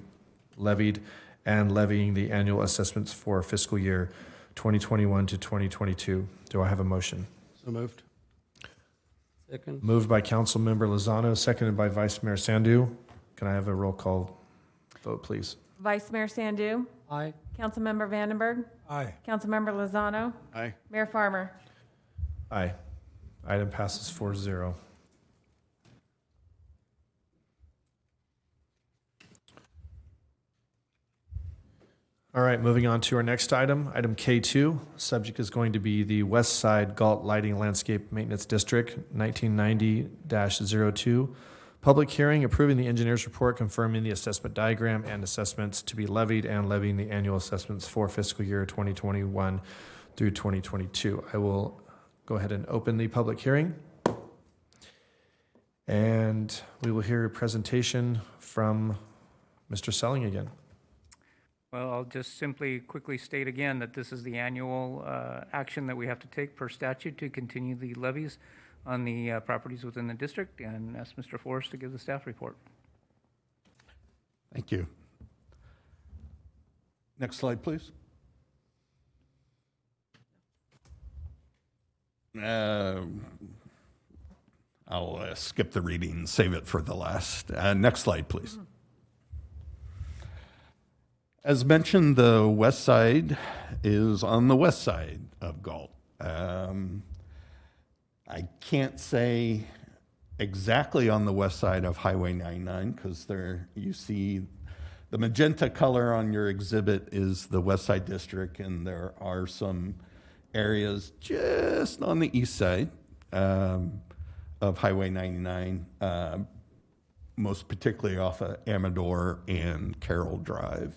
levied, and levying the annual assessments for fiscal year 2021 to 2022. Do I have a motion? So moved. Second. Moved by Councilmember Lozano, seconded by Vice Mayor Sandu. Can I have a roll call vote, please? Vice Mayor Sandu? Aye. Councilmember Vandenberg? Aye. Councilmember Lozano? Aye. Mayor Farmer? Aye. Item passes 4-0. All right, moving on to our next item, item K2. Subject is going to be the West Side Galt Lighting Landscape Maintenance District, 1990-02. Public hearing approving the engineer's report, confirming the assessment diagram and assessments to be levied, and levying the annual assessments for fiscal year 2021 through 2022. I will go ahead and open the public hearing. And we will hear a presentation from Mr. Selling again. Well, I'll just simply quickly state again that this is the annual action that we have to take per statute to continue the levies on the properties within the district, and ask Mr. Forrest to give the staff report. Thank you. Next slide, please. I'll skip the reading and save it for the last. Next slide, please. As mentioned, the west side is on the west side of Galt. I can't say exactly on the west side of Highway 99 because there you see the magenta color on your exhibit is the West Side District, and there are some areas just on the east side of Highway 99, most particularly off of Amador and Carroll Drive.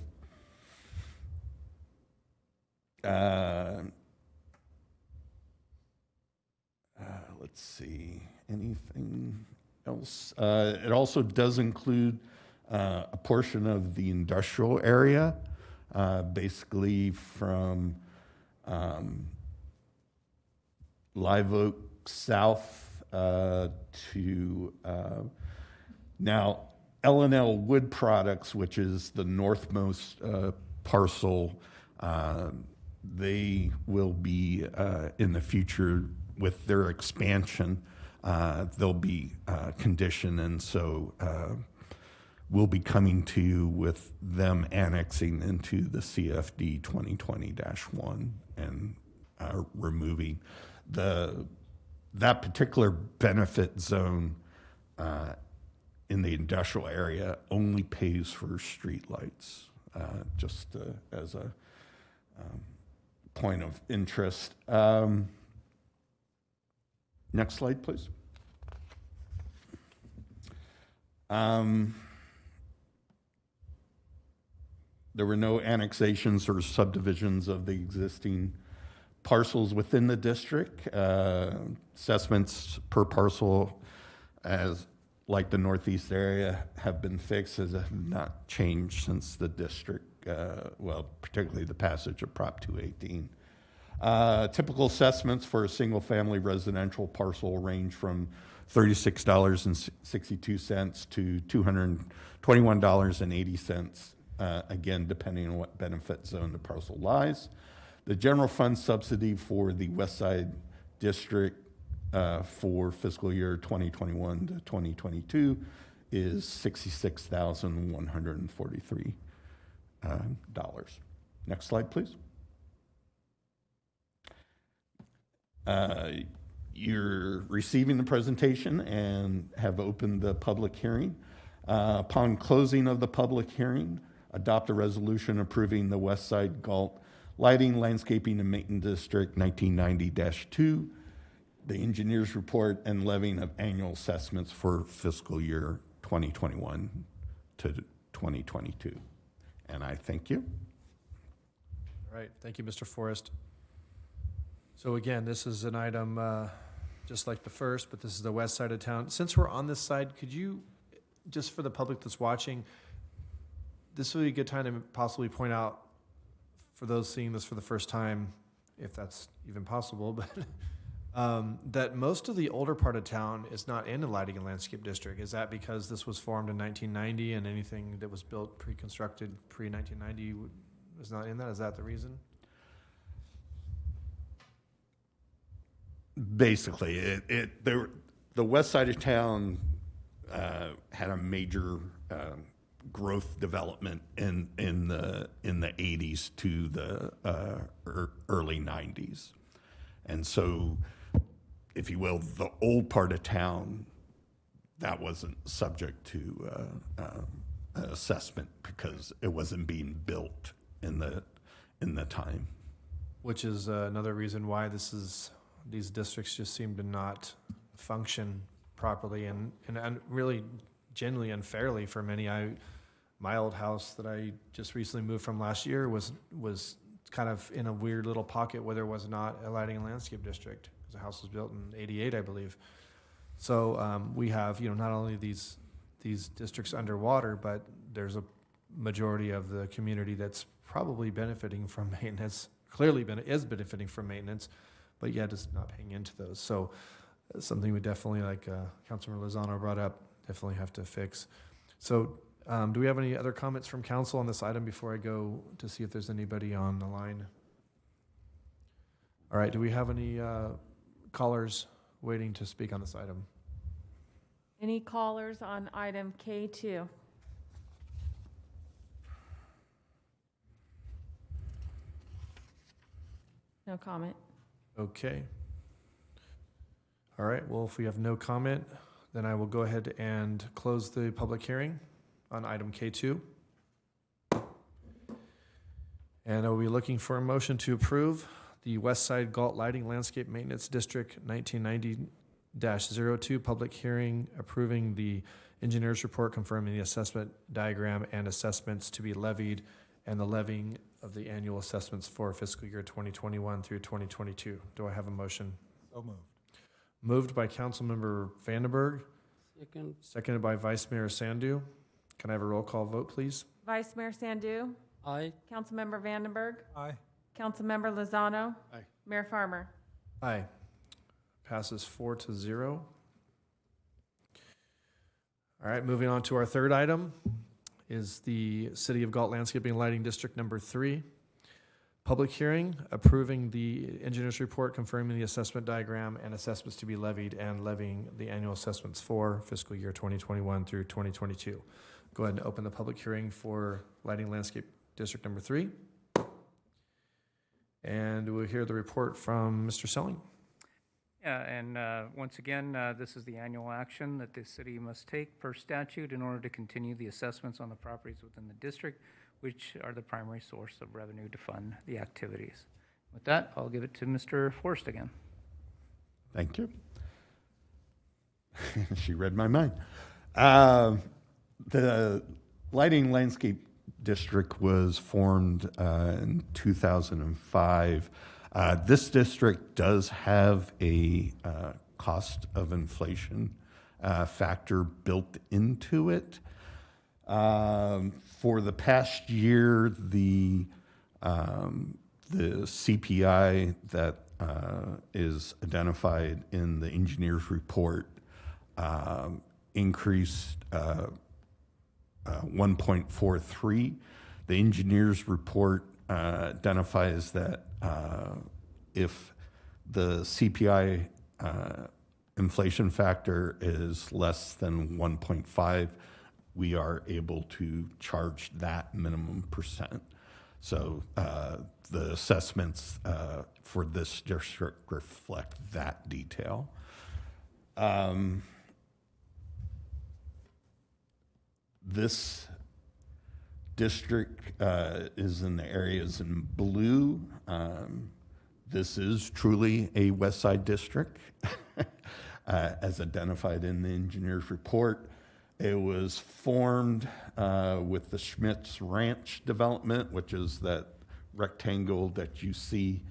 Let's see, anything else? It also does include a portion of the industrial area, basically from Live Oak South to now L&L Wood Products, which is the northmost parcel. They will be in the future with their expansion. They'll be conditioned, and so we'll be coming to you with them annexing into the CFD 2020-1 and removing that particular benefit zone in the industrial area only pays for streetlights, just as a point of interest. Next slide, please. There were no annexations or subdivisions of the existing parcels within the district. Assessments per parcel, as like the northeast area, have been fixed, as have not changed since the district, particularly the passage of Prop 218. Typical assessments for a single-family residential parcel range from $36.62 to $221.80, again, depending on what benefit zone the parcel lies. The general fund subsidy for the West Side District for fiscal year 2021 to 2022 is $66,143. Next slide, please. You're receiving the presentation and have opened the public hearing. Upon closing of the public hearing, adopt a resolution approving the West Side Galt Lighting, Landscaping, and Maintenance District 1990-2, the engineer's report, and levying of annual assessments for fiscal year 2021 to 2022. And I thank you. All right, thank you, Mr. Forrest. So again, this is an item just like the first, but this is the west side of town. Since we're on this side, could you, just for the public that's watching, this would be a good time to possibly point out for those seeing this for the first time, if that's even possible, but that most of the older part of town is not in the lighting and landscape district. Is that because this was formed in 1990 and anything that was built pre-constructed pre-1990 was not in that? Is that the reason? Basically, the west side of town had a major growth development in the 80s to the early 90s, and so, if you will, the old part of town that wasn't subject to assessment because it wasn't being built in the time. Which is another reason why these districts just seem to not function properly and really genuinely unfairly for many. My old house that I just recently moved from last year was kind of in a weird little pocket where there was not a lighting and landscape district because the house was built in '88, I believe. So we have, not only these districts underwater, but there's a majority of the community that's probably benefiting from maintenance, clearly is benefiting from maintenance, but yet is not paying into those. So something we definitely, like Councilmember Lozano brought up, definitely have to fix. So do we have any other comments from council on this item before I go to see if there's anybody on the line? All right, do we have any callers waiting to speak on this item? Any callers on item K2? No comment. Okay. All right, well, if we have no comment, then I will go ahead and close the public hearing on item K2. And are we looking for a motion to approve the West Side Galt Lighting Landscape Maintenance District 1990-02 public hearing approving the engineer's report confirming the assessment diagram and assessments to be levied and the levying of the annual assessments for fiscal year 2021 through 2022? Do I have a motion? So moved. Moved by Councilmember Vandenberg, Second, seconded by Vice Mayor Sandu. Can I have a roll call vote, please? Vice Mayor Sandu, aye. Councilmember Vandenberg, Aye. Councilmember Lozano, Aye. Mayor Farmer. Aye. Passes 4-0. All right, moving on to our third item is the City of Galt Landscaping and Lighting District Number 3. Public hearing approving the engineer's report confirming the assessment diagram and assessments to be levied and levying the annual assessments for fiscal year 2021 through 2022. Go ahead and open the public hearing for Lighting Landscape District Number 3. And we'll hear the report from Mr. Selling. Yeah, and once again, this is the annual action that the city must take per statute in order to continue the assessments on the properties within the district, which are the primary source of revenue to fund the activities. With that, I'll give it to Mr. Forrest again. Thank you. She read my mind. The Lighting Landscape District was formed in 2005. This district does have a cost of inflation factor built into it. For the past year, the CPI that is identified in the engineer's report increased 1.43. The engineer's report identifies that if the CPI inflation factor is less than 1.5, we are able to charge that minimum percent. So the assessments for this district reflect that detail. This district is in the areas in blue. This is truly a West Side district, as identified in the engineer's report. It was formed with the Schmitz Ranch development, which is that rectangle that you see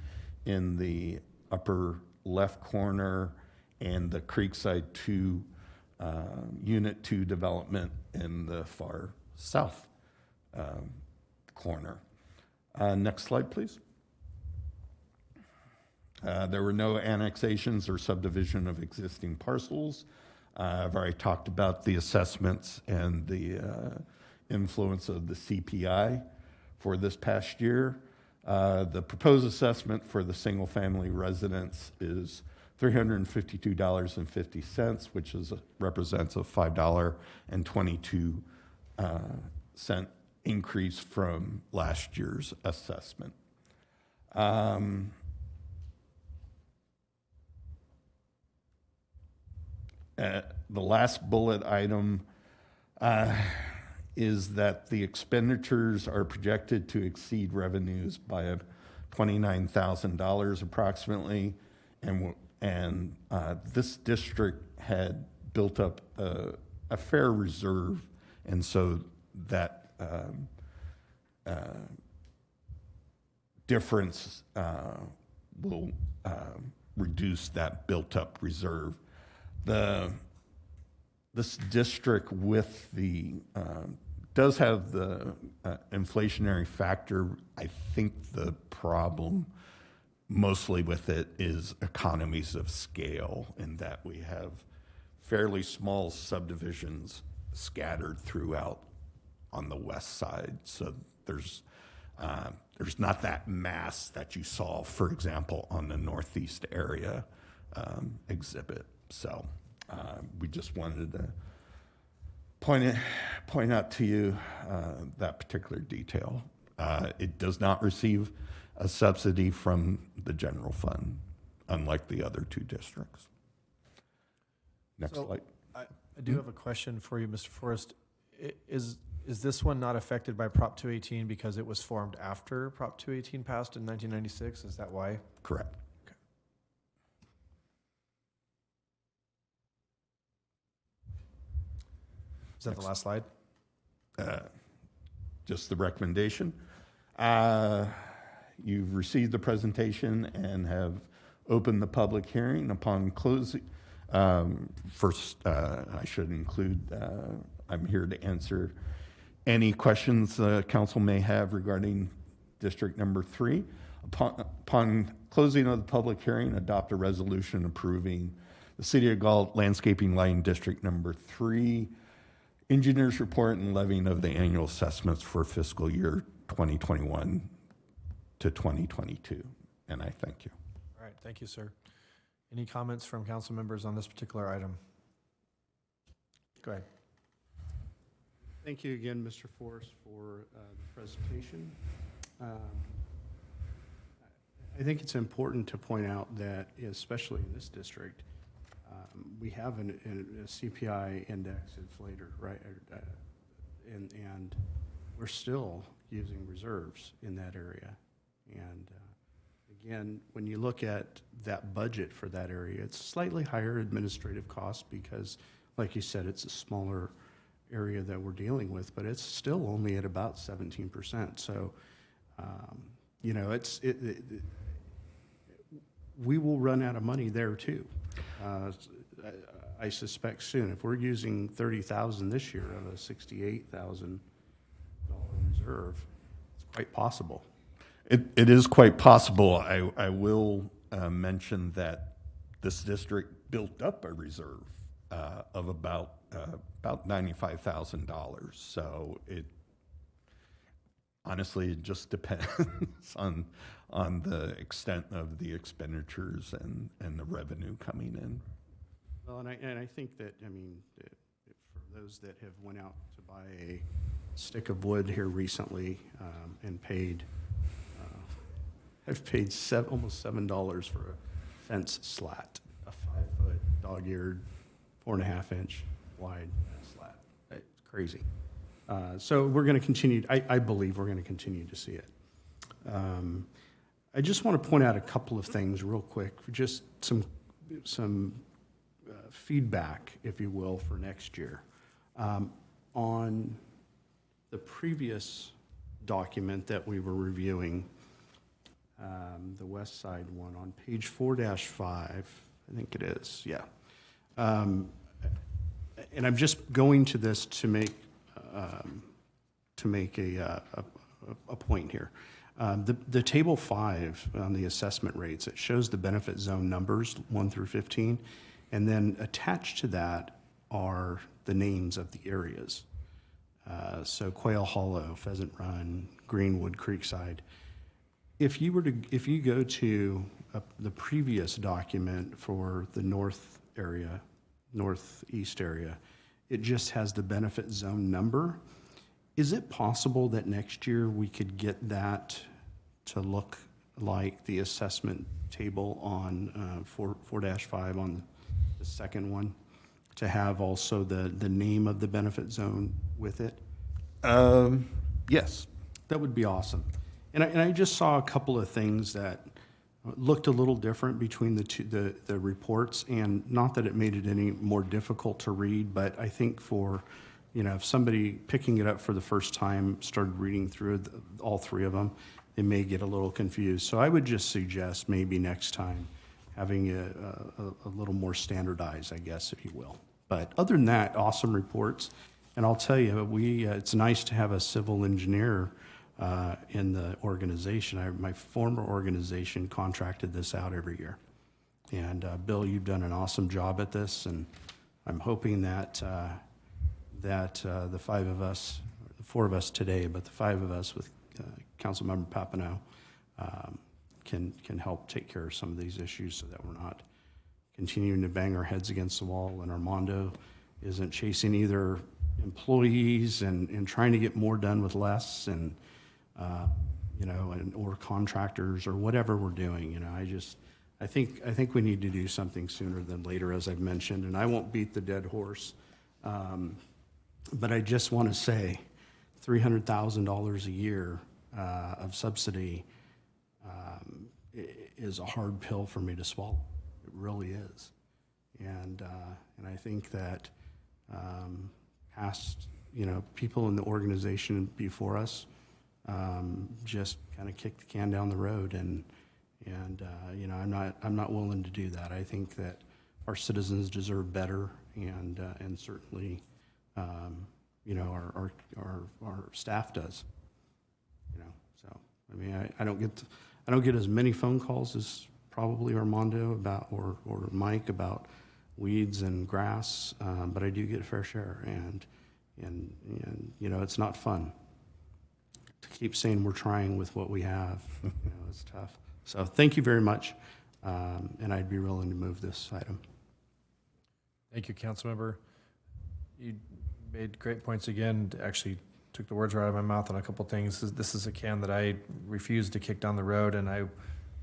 in the upper left corner, and the Creekside 2 Unit 2 development in the far south corner. Next slide, please. There were no annexations or subdivision of existing parcels. I've already talked about the assessments and the influence of the CPI for this past year. The proposed assessment for the single-family residence is $352.50, which represents a $5.22 increase from last year's assessment. The last bullet item is that the expenditures are projected to exceed revenues by $29,000 approximately, and this district had built up a fair reserve, and so that difference will reduce that built-up reserve. This district with the does have the inflationary factor. I think the problem mostly with it is economies of scale, in that we have fairly small subdivisions scattered throughout on the west side. So there's not that mass that you saw, for example, on the northeast area exhibit. So we just wanted to point out to you that particular detail. It does not receive a subsidy from the general fund, unlike the other two districts. Next So, slide. I do have a question for you, Mr. Forrest. Is Is this one not affected by Prop 218 because it was formed after Prop 218 passed in 1996? Is that why? Correct. Is that the last slide? Just the recommendation. You've received the presentation and have opened the public hearing. Upon closing, first, I should include, I'm here to answer any questions the council may have regarding District Number 3. Upon closing of the public hearing, adopt a resolution approving the City of Galt Landscaping Lighting District Number 3 engineer's report and levying of the annual assessments for fiscal year 2021 to 2022. And I thank you. All right, thank you, sir. Any comments from council members on this particular item? Go ahead. Thank you again, Mr. Forrest, for the presentation. I think it's important to point out that, especially in this district, we have a CPI index inflator, right? And we're still using reserves in that area. And again, when you look at that budget for that area, it's slightly higher administrative costs because, like you said, it's a smaller area that we're dealing with, but it's still only at about 17%. So, you know, we will run out of money there too. I suspect soon. If we're using $30,000 this year of a $68,000 reserve, it's quite possible. It is quite possible. I will mention that this district built up a reserve of about $95,000. So it honestly it just depends on the extent of the expenditures and the revenue coming in. Well, and I think that, I mean, for those that have went out to buy a stick of wood here recently and paid, I've paid almost $7 for a fence slat, a 5-foot dog-eared, 4.5-inch wide slat. It's crazy. So we're going to continue, I believe we're going to continue to see it. I just want to point out a couple of things real quick, just some feedback, if you will, for next year. On the previous document that we were reviewing, the West Side one, on page 4-5, I think it is, yeah. And I'm just going to this to make a point here. The table 5 on the assessment rates, it shows the benefit zone numbers 1 through 15, and then attached to that are the names of the areas. So Quail Hollow, Pheasant Run, Greenwood, Creekside. If you go to the previous document for the northeast area, it just has the benefit zone number. Is it possible that next year we could get that to look like the assessment table on 4-5 on the second one, to have also the name of the benefit zone with it? Yes. That would be awesome. And I just saw a couple of things that looked a little different between the reports, and not that it made it any more difficult to read, but I think for, you know, if somebody picking it up for the first time started reading through all three of them, they may get a little confused. So I would just suggest maybe next time having a little more standardized, I guess, if you will. But other than that, awesome reports. And I'll tell you, it's nice to have a civil engineer in the organization. My former organization contracted this out every year. And Bill, you've done an awesome job at this, and I'm hoping that the four of us today, but the five of us with Councilmember Papineau can help take care of some of these issues so that we're not continuing to bang our heads against the wall, and Armando isn't chasing either employees and trying to get more done with less, and or contractors or whatever we're doing. I think we need to do something sooner than later, as I've mentioned, and I won't beat the dead horse. But I just want to say $300,000 a year of subsidy is a hard pill for me to swallow. It really is. And I think that past, people in the organization before us just kind of kicked the can down the road, and I'm not willing to do that. I think that our citizens deserve better, and certainly, our staff does. So I mean, I don't get as many phone calls as probably Armando or Mike about weeds and grass, but I do get a fair share, and it's not fun to keep saying we're trying with what we have. It's tough. So thank you very much, and I'd be willing to move this item. Thank you, Councilmember. You made great points again. Actually took the words right out of my mouth on a couple things. This is a can that I refuse to kick down the road, and I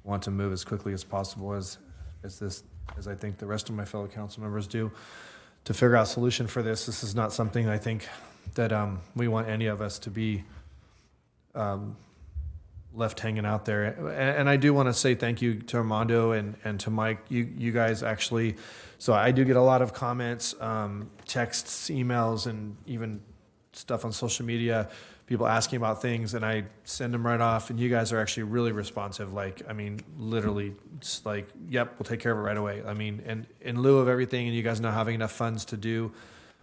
want to move as quickly as possible as I think the rest of my fellow council members do, to figure out a solution for this. This is not something I think that we want any of us to be left hanging out there. And I do want to say thank you to Armando and to Mike. You guys actually, so I do get a lot of comments, texts, emails, and even stuff on social media, people asking about things, and I send them right off, and you guys are actually really responsive. Literally, just like, yep, we'll take care of it right away. I mean, and in lieu of everything, and you guys not having enough funds to do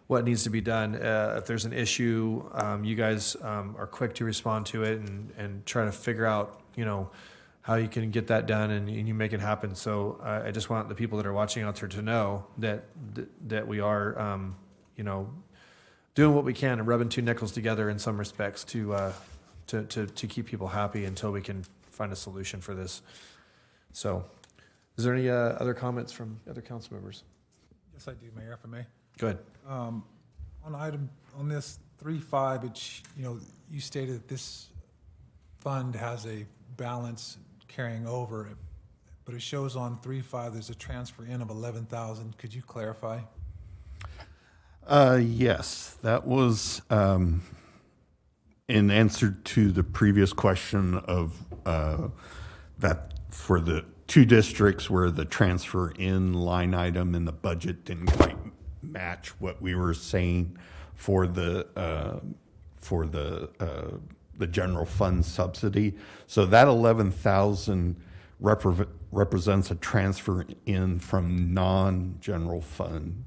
what needs to be done, if there's an issue, you guys are quick to respond to it and try to figure out, how you can get that done, and you make it happen. So I just want the people that are watching out there to know that we are, doing what we can and rubbing two nickels together in some respects to keep people happy until we can find a solution for this. So, is there any other comments from other council members? Yes, I do, Mayor, if I may. Go ahead. On this 3.5, you stated that this fund has a balance carrying over, but it shows on 3.5 there's a transfer in of 11,000. Could you clarify? Yes, that was in answer to the previous question of that for the two districts where the transfer in line item in the budget didn't quite match what we were saying for the general fund subsidy. So that 11,000 represents a transfer in from non-general fund.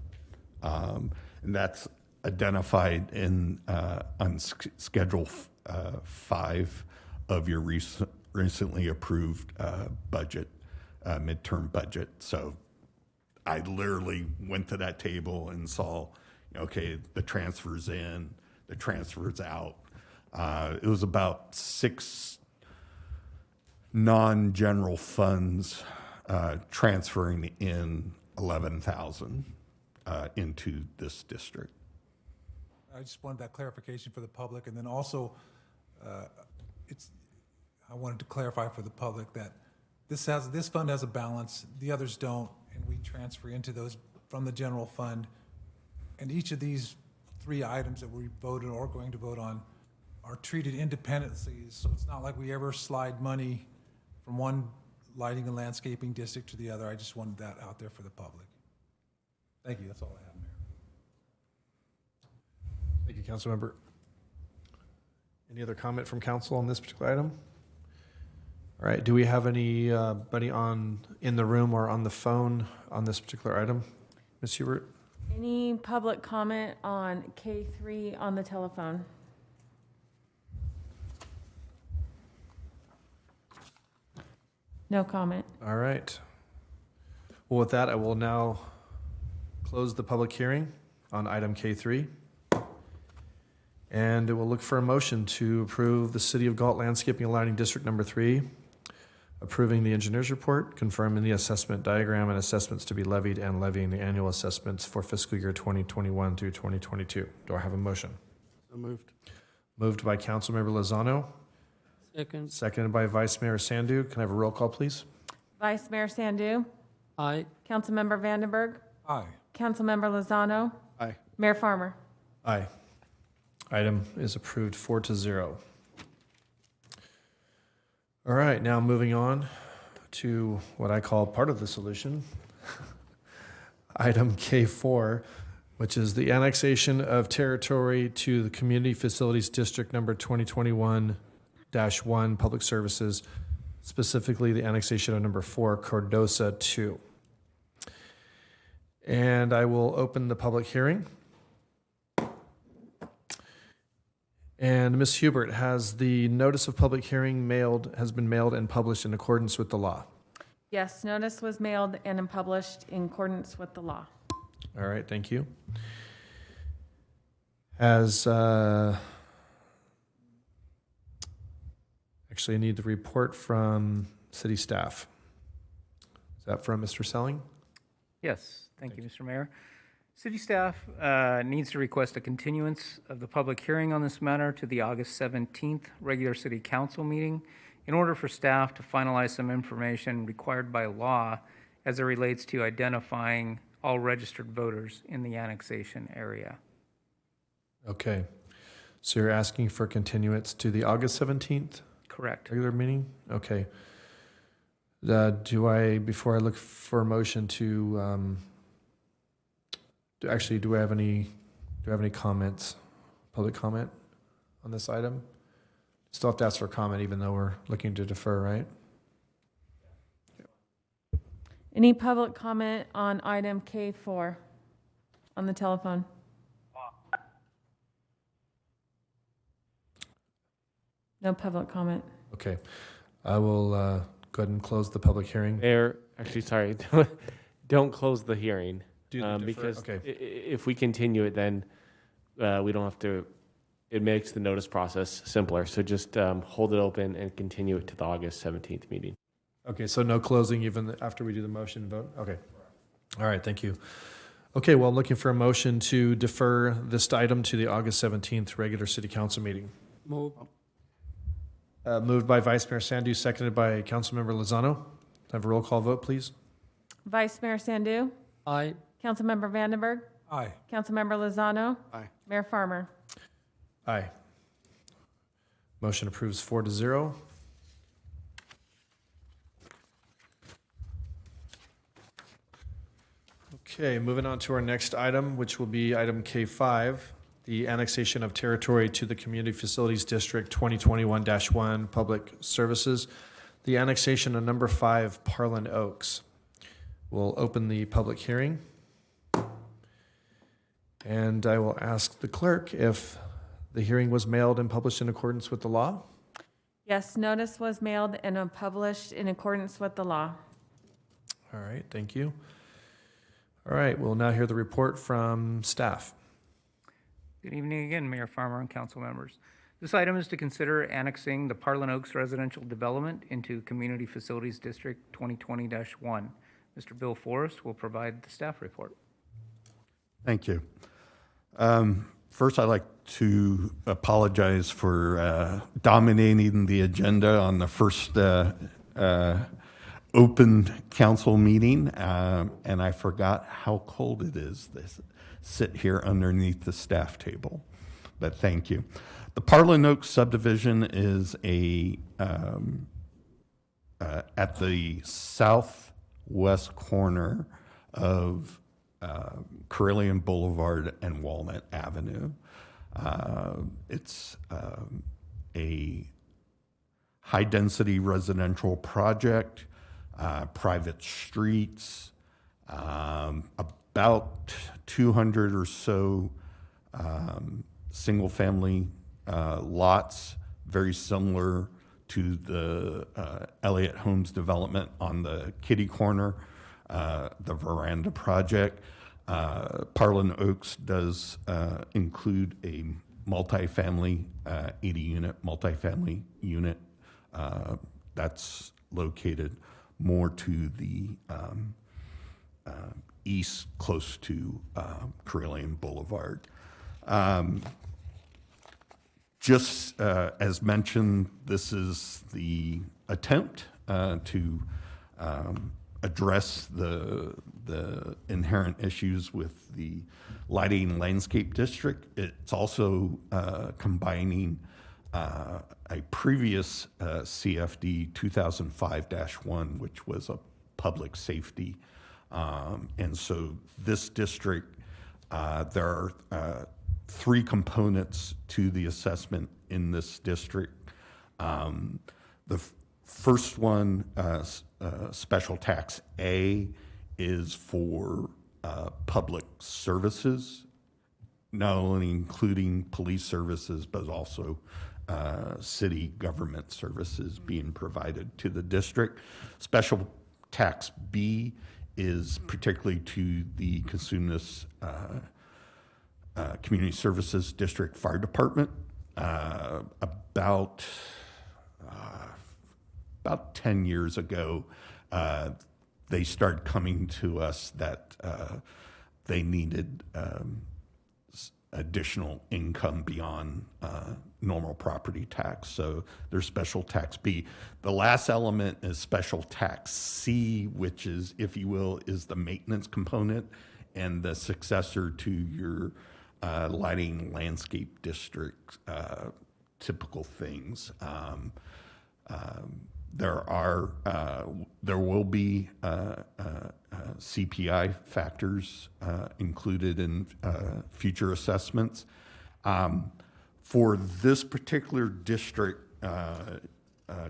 And that's identified in on Schedule 5 of your recently approved budget, midterm budget. So I literally went to that table and saw, okay, the transfers in, the transfers out. It was about 6 non-general funds transferring in 11,000 into this district. I just wanted that clarification for the public, and then also, I wanted to clarify for the public that this fund has a balance, the others don't, and we transfer into those from the general fund. And each of these 3 items that we voted or going to vote on are treated independently, so it's not like we ever slide money from one lighting and landscaping district to the other. I just wanted that out there for the public. Thank you, that's all I have, Mayor. Thank you, Councilmember. Any other comment from council on this particular item? All right, do we have anybody in the room or on the phone on this particular item? Ms. Hubert? Any public comment on K3 on the telephone? No comment. All right. Well, with that, I will now close the public hearing on item K3. And it will look for a motion to approve the City of Galt Landscaping and Lighting District Number 3, approving the engineer's report, confirming the assessment diagram and assessments to be levied, and levying the annual assessments for fiscal year 2021 through 2022. Do I have a motion? So moved. Moved by Councilmember Lozano, Second. seconded by Vice Mayor Sandu. Can I have a roll call, please? Vice Mayor Sandu, Aye. Councilmember Vandenberg, Aye. Councilmember Lozano, Aye. Mayor Farmer. Aye. Item is approved 4-0. All right, now moving on to what I call part of the solution. Item K4, which is the annexation of territory to the Community Facilities District number 2021-1 Public Services, specifically the annexation of number 4, Cardosa 2. And I will open the public hearing. And Ms. Hubert, has the notice of public hearing has been mailed and published in accordance with the law? Yes, notice was mailed and published in accordance with the law. All right, thank you. Has, actually, I need the report from city staff. Is that from Mr. Selling? Yes, thank you, Mr. Mayor. City staff needs to request a continuance of the public hearing on this matter to the August 17th regular city council meeting in order for staff to finalize some information required by law as it relates to identifying all registered voters in the annexation area. Okay. So you're asking for continuance to the August 17th Correct. regular meeting? Okay. Before I look for a motion to, do I have any comments, public comment on this item? Still have to ask for comment even though we're looking to defer, right? Any public comment on item K4 on the telephone? No public comment. Okay. I will go ahead and close the public hearing. Mayor, actually, sorry, don't close the hearing. Do the defer- Because okay. if we continue it, then we don't have to, it makes the notice process simpler. So just hold it open and continue it to the August 17th meeting. Okay, so no closing even after we do the motion and vote? Okay. All right, thank you. Okay, well, I'm looking for a motion to defer this item to the August 17th regular city council meeting. Move. Moved by Vice Mayor Sandu, seconded by Councilmember Lozano. Have a roll call vote, please. Vice Mayor Sandu, Aye. Councilmember Vandenberg, Aye. Councilmember Lozano, Aye. Mayor Farmer. Aye. Motion approves 4-0. Okay, moving on to our next item, which will be item K5, the annexation of territory to the Community Facilities District 2021-1 Public Services, the annexation of number 5 Parlin Oaks. We'll open the public hearing. And I will ask the clerk if the hearing was mailed and published in accordance with the law. Yes, notice was mailed and published in accordance with the law. All right, thank you. All right, we'll now hear the report from staff. Good evening again, Mayor Farmer and council members. This item is to consider annexing the Parlin Oaks residential development into Community Facilities District 2020-1. Mr. Bill Forrest will provide the staff report. Thank you. First, I'd like to apologize for dominating the agenda on the first open council meeting, and I forgot how cold it is to sit here underneath the staff table. But thank you. The Parlin Oaks subdivision is at the southwest corner of Carillion Boulevard and Walnut Avenue. It's a high-density residential project, private streets, about 200 or so single-family lots, very similar to the Elliott Homes development on the kitty corner, the Veranda project. Parlin Oaks does include a multifamily, 80-unit multifamily unit that's located more to the east, close to Carillion Boulevard. Just as mentioned, this is the attempt to address the inherent issues with the lighting landscape district. It's also combining a previous CFD 2005-1, which was a public safety. And so this district, there are three components to the assessment in this district. The first one, special tax A, is for public services, not only including police services, but also city government services being provided to the district. Special tax B is particularly to the Cosumnes Community Services District Fire Department. About 10 years ago, they started coming to us that they needed additional income beyond normal property tax. So there's special tax B. The last element is special tax C, which is, if you will, is the maintenance component and the successor to your lighting landscape district typical things. There will be CPI factors included in future assessments. For this particular district,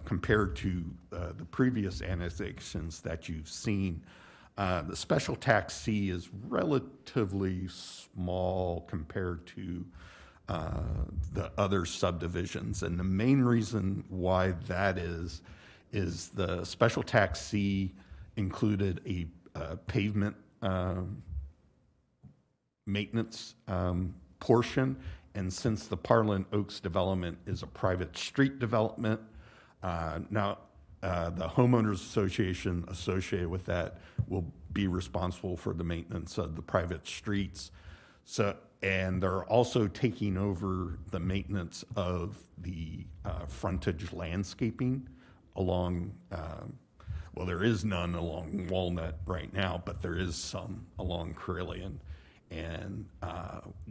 compared to the previous annexations that you've seen, the special tax C is relatively small compared to the other subdivisions. And the main reason why that is the special tax C included a pavement maintenance portion. And since the Parlin Oaks development is a private street development, now the homeowners association associated with that will be responsible for the maintenance of the private streets. So, and they're also taking over the maintenance of the frontage landscaping along, well, there is none along Walnut right now, but there is some along Carillion. And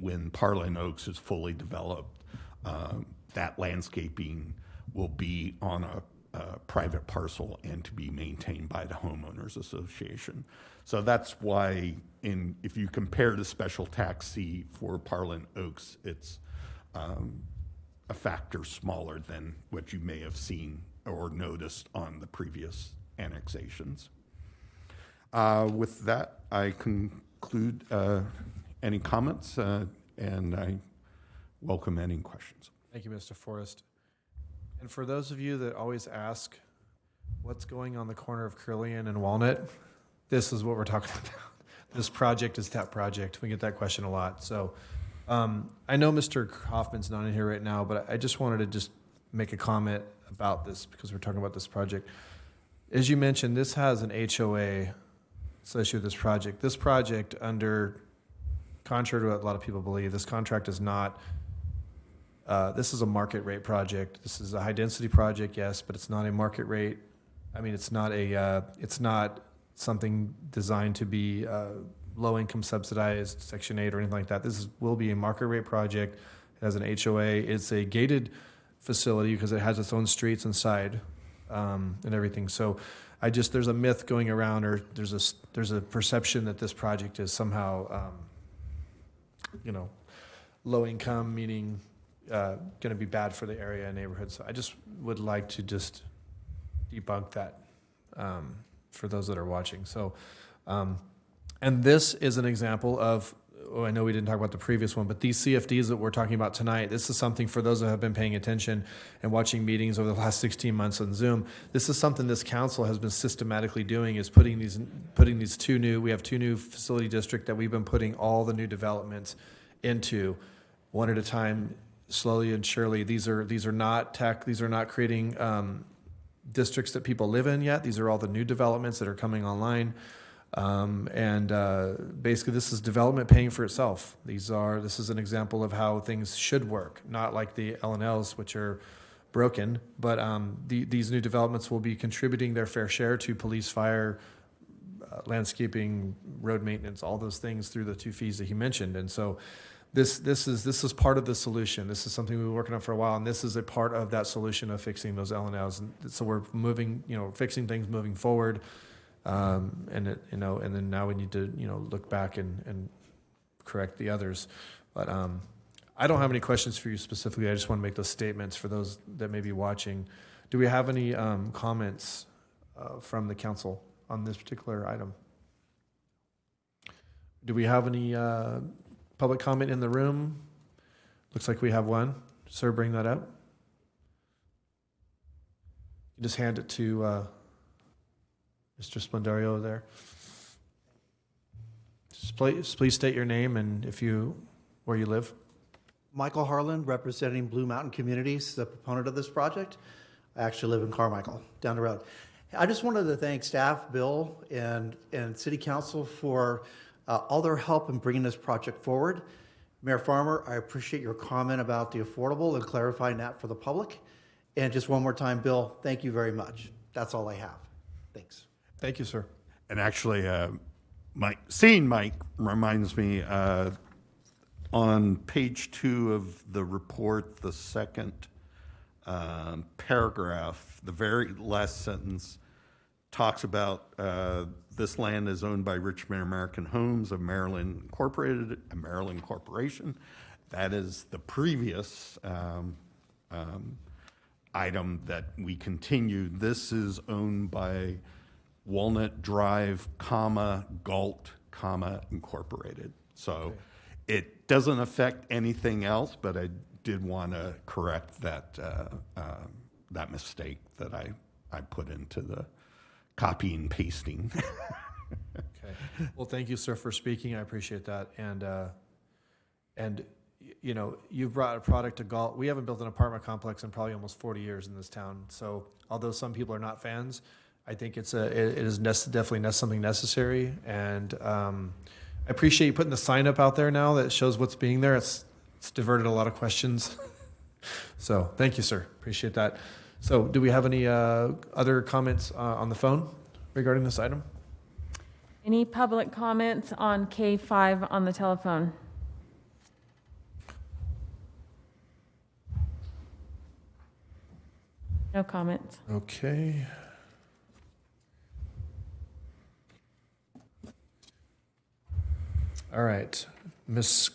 when Parlin Oaks is fully developed, that landscaping will be on a private parcel and to be maintained by the homeowners association. So that's why if you compare the special tax C for Parlin Oaks, it's a factor smaller than what you may have seen or noticed on the previous annexations. With that, I conclude any comments and I welcome any questions. Thank you, Mr. Forrest. And for those of you that always ask what's going on the corner of Carillion and Walnut, this is what we're talking about. This project is that project. We get that question a lot. So I know Mr. Hoffman's not in here right now, but I just wanted to just make a comment about this because we're talking about this project. As you mentioned, this has an HOA associated with this project. This project, contrary to what a lot of people believe, this contract is not. This is a market rate project. This is a high density project, yes, but it's not a market rate. I mean, it's not something designed to be low income subsidized, Section 8 or anything like that. This will be a market rate project. It has an HOA. It's a gated facility because it has its own streets inside and everything. So there's a myth going around, or there's a perception that this project is somehow, low income, meaning going to be bad for the area and neighborhood. So I just would like to just debunk that for those that are watching. So, and this is an example of, I know we didn't talk about the previous one, but these CFDs that we're talking about tonight, this is something for those that have been paying attention and watching meetings over the last 16 months on Zoom. This is something this council has been systematically doing, is putting these we have two new facility district that we've been putting all the new developments into one at a time, slowly and surely. These are not creating districts that people live in yet. These are all the new developments that are coming online. Basically this is development paying for itself. This is an example of how things should work, not like the L&Ls, which are broken, but these new developments will be contributing their fair share to police, fire, landscaping, road maintenance, all those things through the two fees that he mentioned. And so this is part of the solution. This is something we've been working on for a while, and this is a part of that solution of fixing those L&Ls. And so we're moving, fixing things moving forward. And then now we need to, look back and correct the others. But I don't have any questions for you specifically. I just want to make those statements for those that may be watching. Do we have any comments from the council on this particular item? Do we have any public comment in the room? Looks like we have one. Sir, bring that up. You just hand it to Mr. Splendario there. Please state your name and where you live. Michael Harlan, representing Blue Mountain Communities, the proponent of this project. I actually live in Carmichael, down the road. I just wanted to thank staff, Bill, and City Council for all their help in bringing this project forward. Mayor Farmer, I appreciate your comment about the affordable and clarifying that for the public. And just one more time, Bill, thank you very much. That's all I have. Thanks. Thank you, sir. And actually, seeing Mike reminds me, on page 2 of the report, the second paragraph, the very last sentence talks about this land is owned by Richmond American Homes of Maryland Incorporated, a Maryland corporation. That is the previous item that we continued. This is owned by Walnut Drive, Galt, Incorporated. So it doesn't affect anything else, but I did want to correct that that mistake that I put into the copy and pasting. Okay. Well, thank you, sir, for speaking. I appreciate that. And you've brought a product to Galt. We haven't built an apartment complex in probably almost 40 years in this town. So although some people are not fans, I think it is definitely something necessary. And I appreciate you putting the sign up out there now that shows what's being there. It's diverted a lot of questions. So thank you, sir. Appreciate that. So do we have any other comments on the phone regarding this item? Any public comments on K5 on the telephone? No comments. Okay. All right. Ms.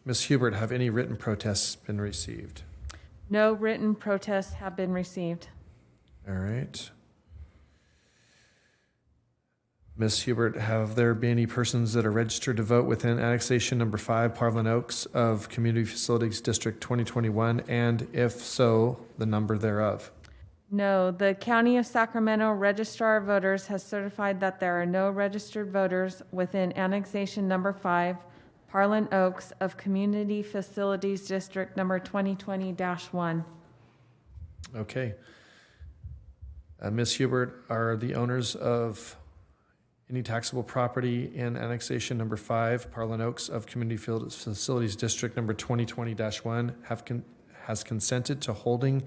Hubert, have any written protests been received? No written protests have been received. All right. Ms. Hubert, have there been any persons that are registered to vote within annexation number 5, Parlin Oaks of Community Facilities District 2021, and if so, the number thereof? No, the County of Sacramento Registrar of Voters has certified that there are no registered voters within annexation number 5, Parlin Oaks of Community Facilities District number 2020-1. Okay. Ms. Hubert, are the owners of any taxable property in annexation number 5, Parlin Oaks of Community Facilities District number 2020-1 has consented to holding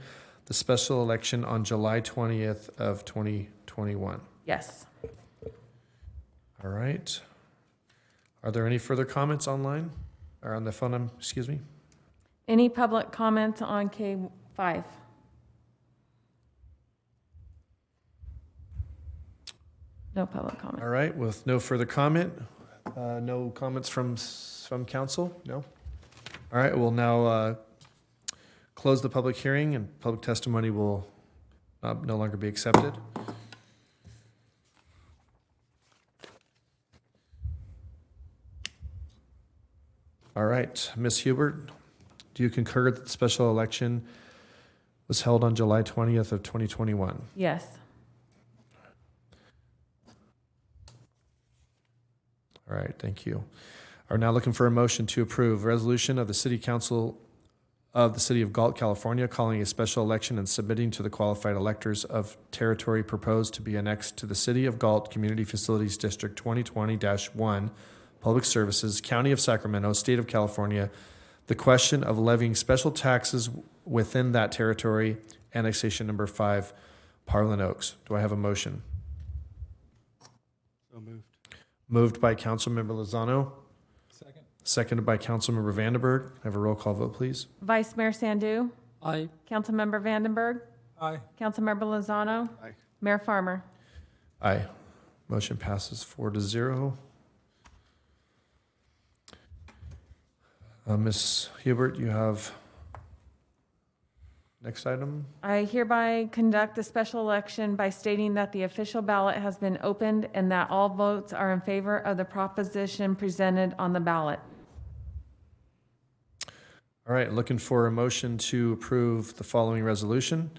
the special election on July 20th of 2021? Yes. All right. Are there any further comments online or on the phone? Excuse me. Any public comments on K5? No public comment. All right. With no further comment, no comments from council? No. All right. We'll now close the public hearing, and public testimony will no longer be accepted. All right, Ms. Hubert, do you concur that the special election was held on July 20th of 2021? Yes. All right, thank you. Are now looking for a motion to approve a resolution of the City Council of the City of Galt, California, calling a special election and submitting to the qualified electors of territory proposed to be annexed to the City of Galt Community Facilities District 2020-1, Public Services, County of Sacramento, State of California, the question of levying special taxes within that territory, annexation number 5, Parlin Oaks. Do I have a motion? So moved. Moved by Councilmember Lozano, Second. seconded by Councilmember Vandenberg. Have a roll call vote, please. Vice Mayor Sandu, Aye. Councilmember Vandenberg, Aye. Councilmember Lozano, Aye. Mayor Farmer. Aye. Motion passes 4-0. Ms. Hubert, you have next item? I hereby conduct the special election by stating that the official ballot has been opened and that all votes are in favor of the proposition presented on the ballot. All right, looking for a motion to approve the following resolution.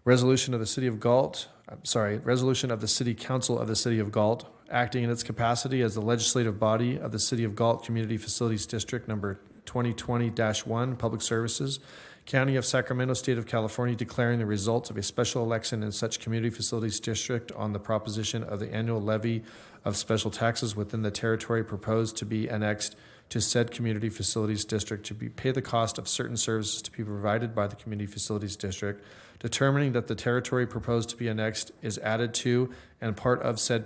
Resolution of the City of Galt, Resolution of the City Council of the City of Galt, acting in its capacity as the legislative body of the City of Galt Community Facilities District Number 2020-1, Public Services, County of Sacramento, State of California, declaring the results of a special election in such community facilities district on the proposition of the annual levy of special taxes within the territory proposed to be annexed to said community facilities district to pay the cost of certain services to be provided by the community facilities district, determining that the territory proposed to be annexed is added to and part of said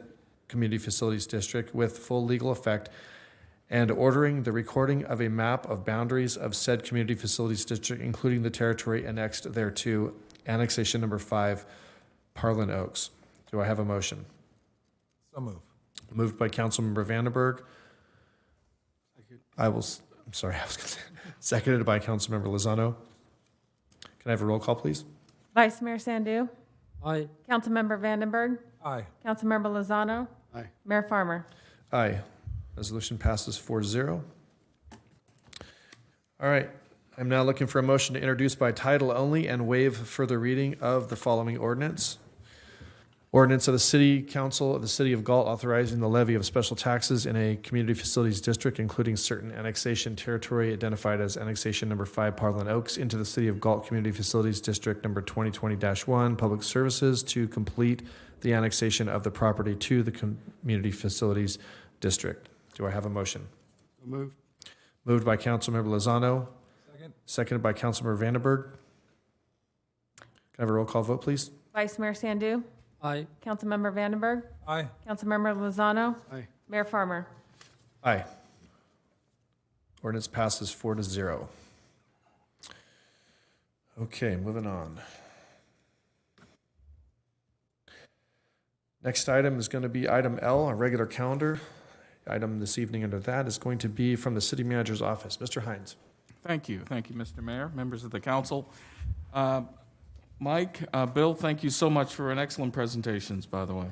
community facilities district with full legal effect, and ordering the recording of a map of boundaries of said community facilities district, including the territory annexed thereto, annexation number 5, Parlin Oaks. Do I have a motion? So move. Moved by Councilmember Vandenberg. I was going to say, seconded by Councilmember Lozano. Can I have a roll call, please? Vice Mayor Sandu, Aye. Councilmember Vandenberg, Aye. Councilmember Lozano, Aye. Mayor Farmer. Aye. Resolution passes 4-0. All right. I'm now looking for a motion to introduce by title only and waive further reading of the following ordinance. Ordinance of the City Council of the City of Galt authorizing the levy of special taxes in a community facilities district, including certain annexation territory identified as annexation number 5, Parlin Oaks, into the City of Galt Community Facilities District number 2020-1, Public Services, to complete the annexation of the property to the Community Facilities District. Do I have a motion? So moved. Moved by Councilmember Lozano, Second. seconded by Councilmember Vandenberg. Can I have a roll call vote, please? Vice Mayor Sandu, Aye. Councilmember Vandenberg, Aye. Councilmember Lozano, Aye. Mayor Farmer. Aye. Ordinance passes 4-0. Okay, moving on. Next item is going to be item L, our regular calendar. Item this evening under that is going to be from the city manager's office. Mr. Hines. Thank you, Mr. Mayor, members of the council. Mike, Bill, thank you so much for an excellent presentations, by the way.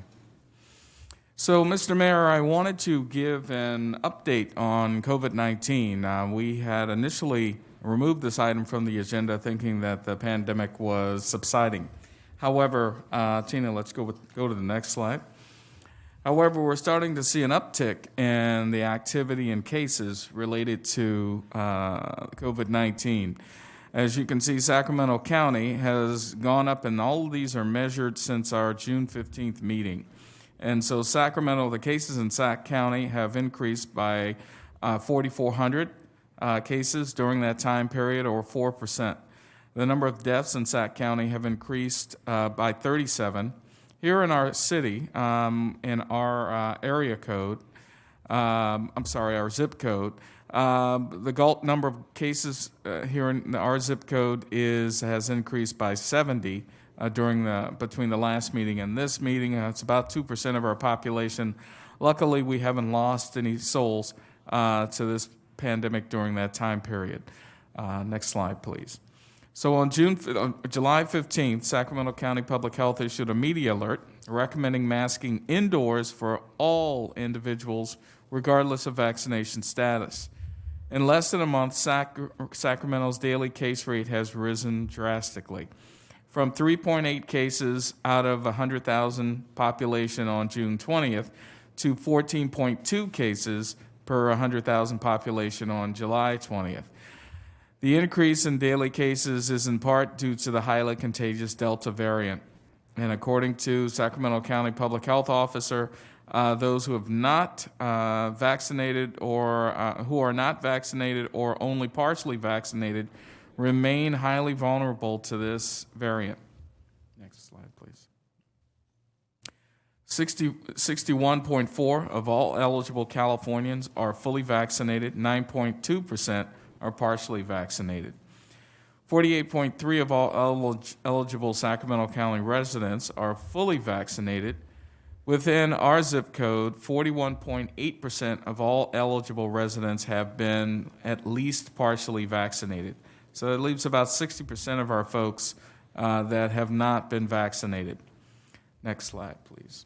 So, Mr. Mayor, I wanted to give an update on COVID-19. We had initially removed this item from the agenda thinking that the pandemic was subsiding. However, Tina, let's go to the next slide. However, we're starting to see an uptick in the activity and cases related to COVID-19. As you can see, Sacramento County has gone up, and all of these are measured since our June 15th meeting. And so Sacramento, the cases in Sac County have increased by 4,400 cases during that time period, or 4%. The number of deaths in Sac County have increased by 37. Here in our city, in our area code, our zip code, the Galt number of cases here in our zip code has increased by 70 between the last meeting and this meeting. It's about 2% of our population. Luckily, we haven't lost any souls to this pandemic during that time period. Next slide, please. So on July 15th, Sacramento County Public Health issued a media alert recommending masking indoors for all individuals, regardless of vaccination status. In less than a month, Sacramento's daily case rate has risen drastically, from 3.8 cases out of 100,000 population on June 20th to 14.2 cases per 100,000 population on July 20th. The increase in daily cases is in part due to the highly contagious Delta variant. And according to Sacramento County Public Health Officer, those who have not vaccinated or who are not vaccinated or only partially vaccinated remain highly vulnerable to this variant. Next slide, please. 61.4 of all eligible Californians are fully vaccinated. 9.2% are partially vaccinated. 48.3 of all eligible Sacramento County residents are fully vaccinated. Within our zip code, 41.8% of all eligible residents have been at least partially vaccinated. So it leaves about 60% of our folks that have not been vaccinated. Next slide, please.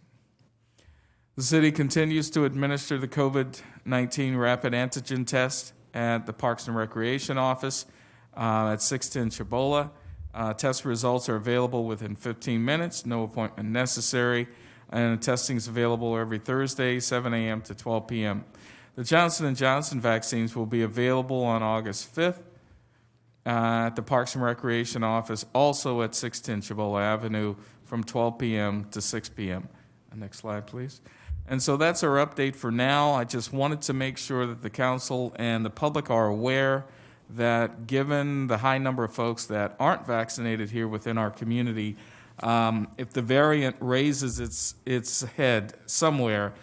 The city continues to administer the COVID-19 rapid antigen test at the Parks and Recreation Office at 610 Cibola. Test results are available within 15 minutes, no appointment necessary, and testing is available every Thursday, 7 a.m. to 12 p.m. The Johnson & Johnson vaccines will be available on August 5th at the Parks and Recreation Office, also at 610 Cibola Avenue from 12 p.m. to 6 p.m. Next slide, please. And so that's our update for now. I just wanted to make sure that the council and the public are aware that given the high number of folks that aren't vaccinated here within our community, if the variant raises its head somewhere,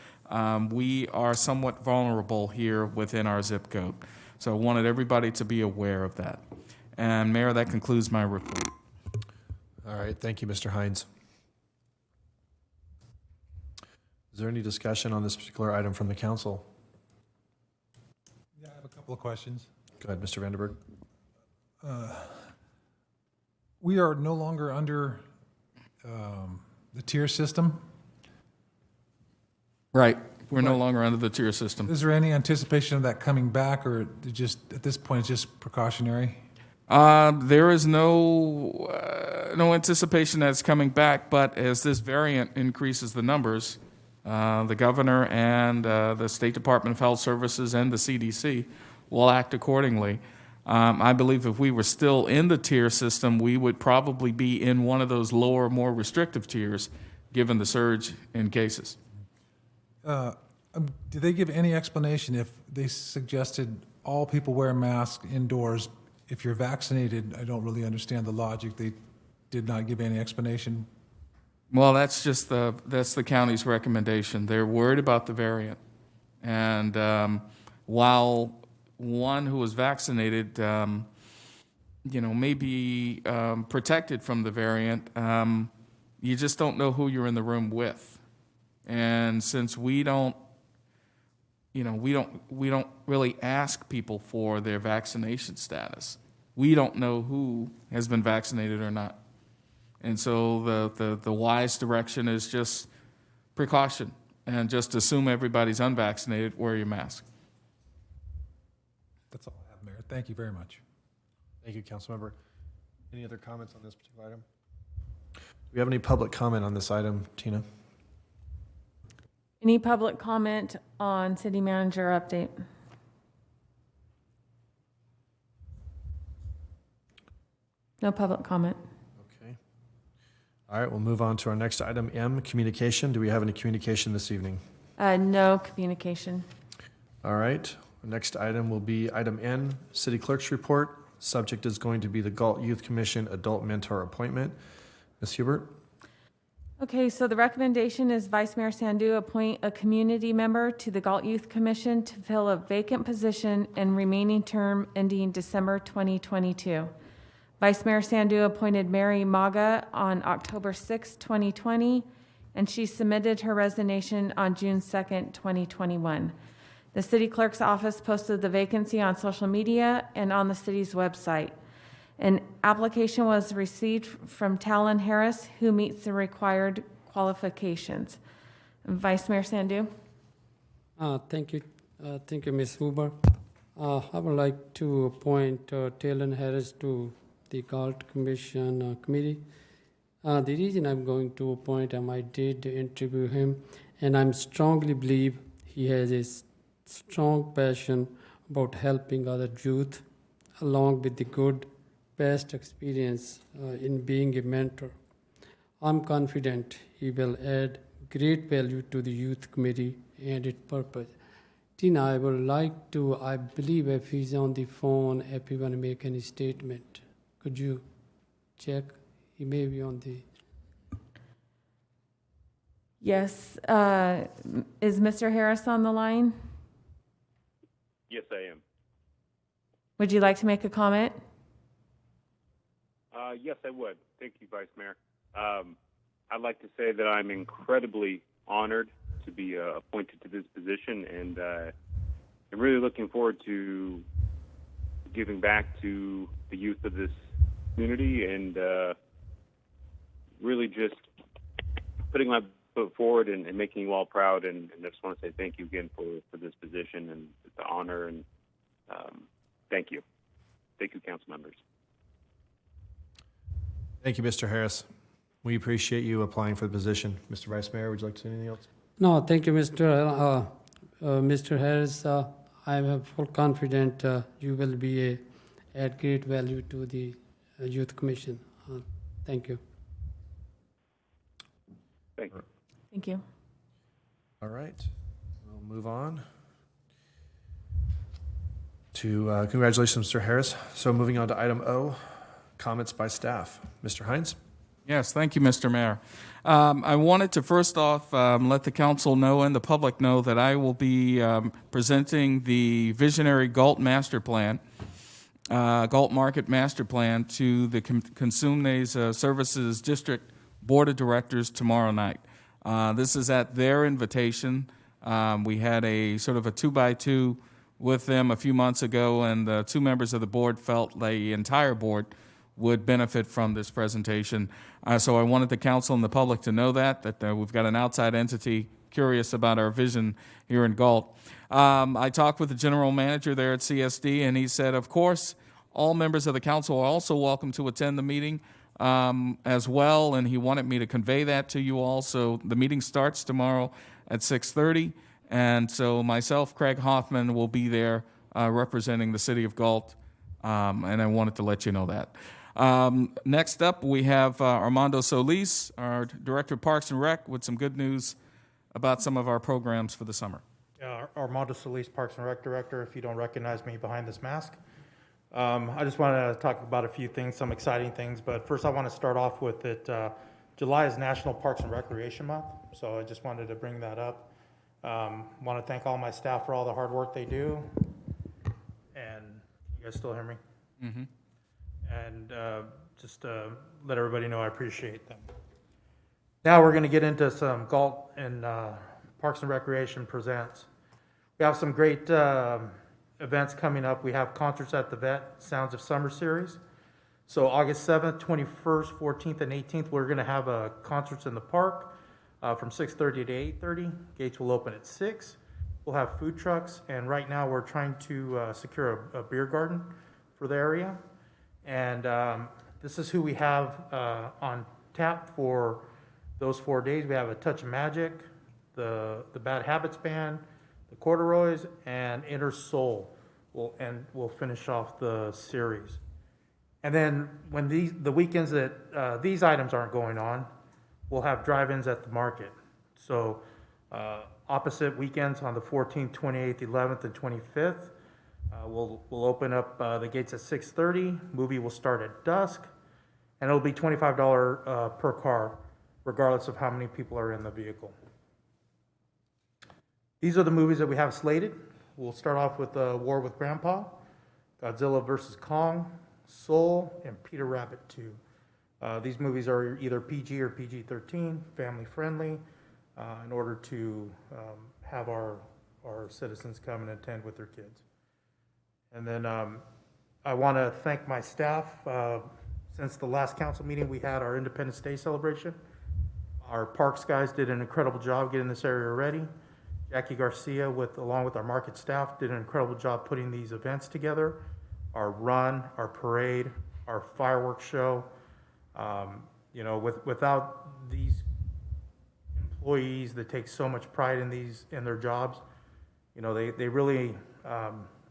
we are somewhat vulnerable here within our zip code. So I wanted everybody to be aware of that. And Mayor, that concludes my report. All right, thank you, Mr. Hines. Is there any discussion on this particular item from the council? Yeah, I have a couple of questions. Go ahead, Mr. Vanderberg. We are no longer under the tier system. Right. We're no longer under the tier system. Is there any anticipation of that coming back, or just at this point it's just precautionary? There is no anticipation that it's coming back, but as this variant increases the numbers, the governor and the State Department of Health Services and the CDC will act accordingly. I believe if we were still in the tier system, we would probably be in one of those lower, more restrictive tiers, given the surge in cases. Did they give any explanation if they suggested all people wear masks indoors? If you're vaccinated, I don't really understand the logic. They did not give any explanation. Well, that's the county's recommendation. They're worried about the variant. And while one who was vaccinated, may be protected from the variant, you just don't know who you're in the room with. And since we don't really ask people for their vaccination status, we don't know who has been vaccinated or not. And so the wise direction is just precaution and just assume everybody's unvaccinated, wear your mask. That's all I have, Mayor. Thank you very much. Thank you, Councilmember. Any other comments on this particular item? Do we have any public comment on this item, Tina? Any public comment on city manager update? No public comment. Okay. All right, we'll move on to our next item, M, communication. Do we have any communication this evening? No communication. All right. Our next item will be item N, City Clerk's Report. Subject is going to be the Galt Youth Commission Adult Mentor Appointment. Ms. Hubert? Okay, so the recommendation is Vice Mayor Sandu appoint a community member to the Galt Youth Commission to fill a vacant position and remaining term ending December 2022. Vice Mayor Sandu appointed Mary Maga on October 6, 2020, and she submitted her resignation on June 2nd, 2021. The city clerk's office posted the vacancy on social media and on the city's website. An application was received from Talon Harris, who meets the required qualifications. Vice Mayor Sandu? Thank you. Thank you, Ms. Huber. I would like to appoint Talon Harris to the Galt Commission Committee. The reason I'm going to appoint him, I did interview him, and I strongly believe he has a strong passion about helping other youth, along with the good past experience in being a mentor. I'm confident he will add great value to the youth committee and its purpose. Tina, I would like to, I believe if he's on the phone, if you want to make any statement, could you check? He may be on the... Yes, is Mr. Harris on the line? Yes, I am. Would you like to make a comment? Yes, I would. Thank you, Vice Mayor. I'd like to say that I'm incredibly honored to be appointed to this position, and I'm really looking forward to giving back to the youth of this community and really just putting my foot forward and making you all proud. And I just want to say thank you again for this position and the honor, and thank you. Thank you, council members. Thank you, Mr. Harris. We appreciate you applying for the position. Mr. Vice Mayor, would you like to say anything else? No, thank you, Mr. Harris. I am full confident you will be add great value to the Youth Commission. Thank you. Thank you. Thank you. All right, we'll move on to congratulations, Mr. Harris. So moving on to item O, comments by staff. Mr. Hines? Yes, thank you, Mr. Mayor. I wanted to first off let the council know and the public know that I will be presenting the visionary Galt Master Plan, Galt Market Master Plan, to the Consumnes Services District Board of Directors tomorrow night. This is at their invitation. We had a sort of a 2x2 with them a few months ago, and the two members of the board felt the entire board would benefit from this presentation. So I wanted the council and the public to know that we've got an outside entity curious about our vision here in Galt. I talked with the general manager there at CSD, and he said, of course, all members of the council are also welcome to attend the meeting as well, and he wanted me to convey that to you all. So the meeting starts tomorrow at 6:30, and so myself, Craig Hoffman, will be there representing the city of Galt, and I wanted to let you know that. Next up, we have Armando Solis, our Director of Parks and Rec, with some good news about some of our programs for the summer. Armando Solis, Parks and Rec Director, if you don't recognize me behind this mask. I just want to talk about a few things, some exciting things, but first I want to start off with that July is National Parks and Recreation Month, so I just wanted to bring that up. Want to thank all my staff for all the hard work they do, and you guys still hear me? Mm-hmm. And just let everybody know I appreciate them. Now we're going to get into some Galt and Parks and Recreation presents. We have some great events coming up. We have concerts at the Vet, Sounds of Summer series. So August 7th, 21st, 14th, and 18th, we're going to have concerts in the park from 6:30 to 8:30. Gates will open at 6. We'll have food trucks, and right now we're trying to secure a beer garden for the area. And this is who we have on tap for those 4 days. We have a Touch of Magic, the Bad Habits Band, the Corduroys, and Inner Soul. We'll finish off the series. And then when the weekends that these items aren't going on, we'll have drive-ins at the market. So opposite weekends on the 14th, 28th, 11th, and 25th. We'll open up the gates at 6:30. Movie will start at dusk, and it'll be $25 per car, regardless of how many people are in the vehicle. These are the movies that we have slated. We'll start off with War with Grandpa, Godzilla vs. Kong, Soul, and Peter Rabbit 2. These movies are either PG or PG-13, family friendly, in order to have our citizens come and attend with their kids. And then I want to thank my staff. Since the last council meeting, we had our Independence Day celebration. Our parks guys did an incredible job getting this area ready. Jackie Garcia, along with our market staff, did an incredible job putting these events together. Our run, our parade, our fireworks show. Without these employees that take so much pride in their jobs, they really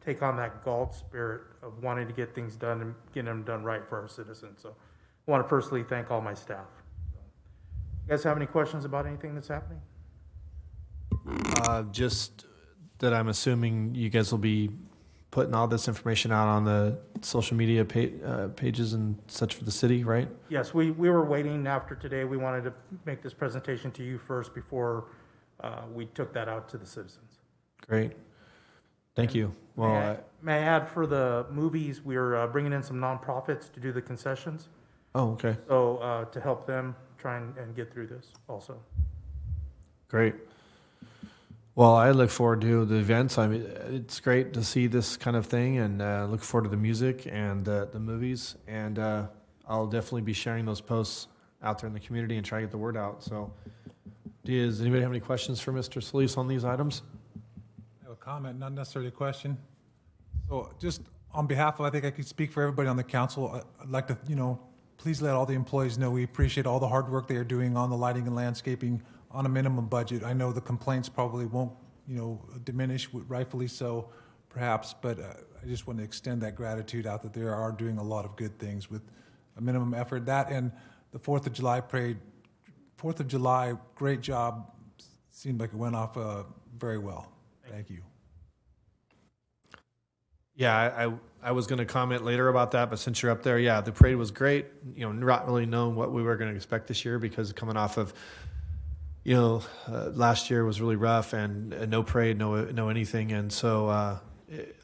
take on that Galt spirit of wanting to get things done and getting them done right for our citizens. So I want to personally thank all my staff. You guys have any questions about anything that's happening? Just that I'm assuming you guys will be putting all this information out on the social media pages and such for the city, right? Yes, we were waiting after today. We wanted to make this presentation to you first before we took that out to the citizens. Great. Thank you. Well, May I add for the movies, we're bringing in some nonprofits to do the concessions. oh, okay. So to help them try and get through this also. Great. Well, I look forward to the events. I mean, it's great to see this kind of thing, and look forward to the music and the movies. And I'll definitely be sharing those posts out there in the community and try to get the word out. So, does anybody have any questions for Mr. Solis on these items? I have a comment, not necessarily a question. So just on behalf of, I think I could speak for everybody on the council, I'd like to, please let all the employees know we appreciate all the hard work they are doing on the lighting and landscaping on a minimum budget. I know the complaints probably won't, diminish, rightfully so, perhaps, but I just want to extend that gratitude out that they are doing a lot of good things with a minimum effort. That and the 4th of July parade, 4th of July, great job. Seemed like it went off very well. Thank you. Yeah, I was going to comment later about that, but since you're up there, yeah, the parade was great. Not really knowing what we were going to expect this year because coming off of, last year was really rough and no parade, no anything. And so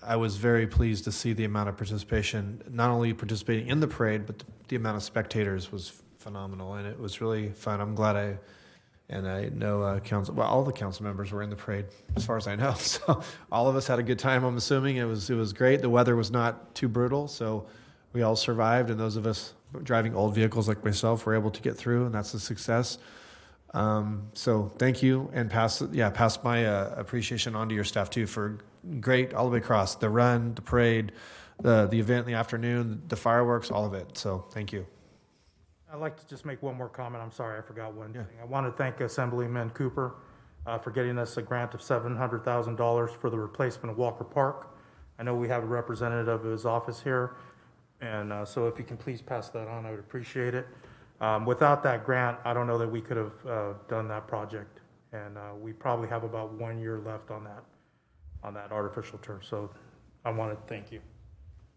I was very pleased to see the amount of participation, not only participating in the parade, but the amount of spectators was phenomenal. And it was really fun. I'm glad I know all the council members were in the parade, as far as I know. So all of us had a good time. I'm assuming it was great. The weather was not too brutal, so we all survived. And those of us driving old vehicles like myself were able to get through, and that's a success. So thank you, and pass my appreciation on to your staff too for great all the way across the run, the parade, the event in the afternoon, the fireworks, all of it. So thank you. I'd like to just make one more comment. I'm sorry, I forgot one thing. I want to thank Assemblyman Cooper for getting us a grant of $700,000 for the replacement of Walker Park. I know we have a representative of his office here, and so if you can please pass that on, I would appreciate it. Without that grant, I don't know that we could have done that project, and we probably have about 1 year left on that artificial turf. So I want to thank you.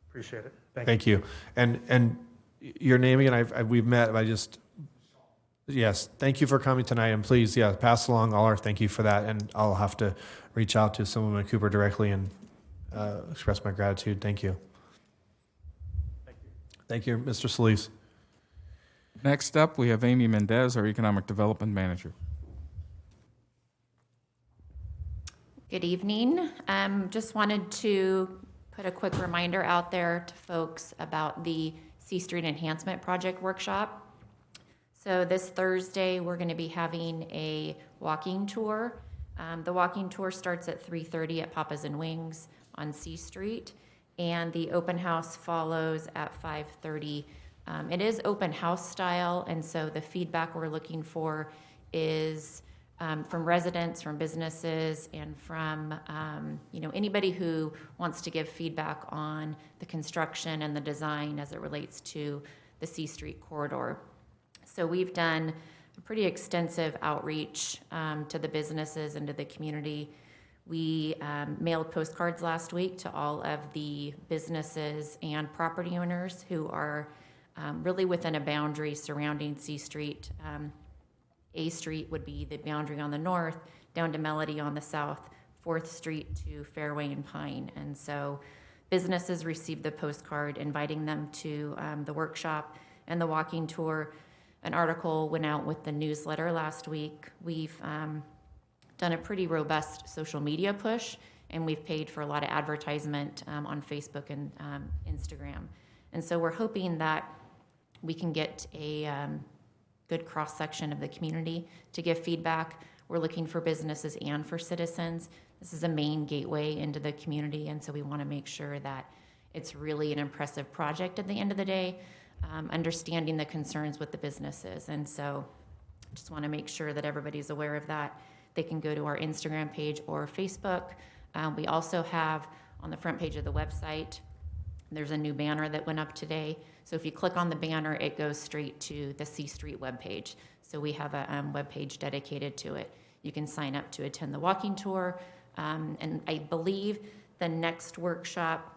Appreciate it. Thank you. And your name again, we've met, yes, thank you for coming tonight, and please, pass along all our thank you for that, and I'll have to reach out to Assemblyman Cooper directly and express my gratitude. Thank you. Thank you, Mr. Solis. Next up, we have Amy Mendez, our Economic Development Manager. Good evening. Just wanted to put a quick reminder out there to folks about the C Street Enhancement Project Workshop. So this Thursday, we're going to be having a walking tour. The walking tour starts at 3:30 at Papa's and Wings on C Street, and the open house follows at 5:30. It is open house style, and so the feedback we're looking for is from residents, from businesses, and from anybody who wants to give feedback on the construction and the design as it relates to the C Street corridor. So we've done a pretty extensive outreach to the businesses and to the community. We mailed postcards last week to all of the businesses and property owners who are really within a boundary surrounding C Street. A Street would be the boundary on the north, down to Melody on the south, 4th Street to Fairway and Pine. And so businesses received the postcard inviting them to the workshop and the walking tour. An article went out with the newsletter last week. We've done a pretty robust social media push, and we've paid for a lot of advertisement on Facebook and Instagram. And so we're hoping that we can get a good cross-section of the community to give feedback. We're looking for businesses and for citizens. This is a main gateway into the community, and so we want to make sure that it's really an impressive project at the end of the day, understanding the concerns with the businesses. And so just want to make sure that everybody's aware of that. They can go to our Instagram page or Facebook. We also have on the front page of the website, there's a new banner that went up today. So if you click on the banner, it goes straight to the C Street webpage. So we have a webpage dedicated to it. You can sign up to attend the walking tour. And I believe The next workshop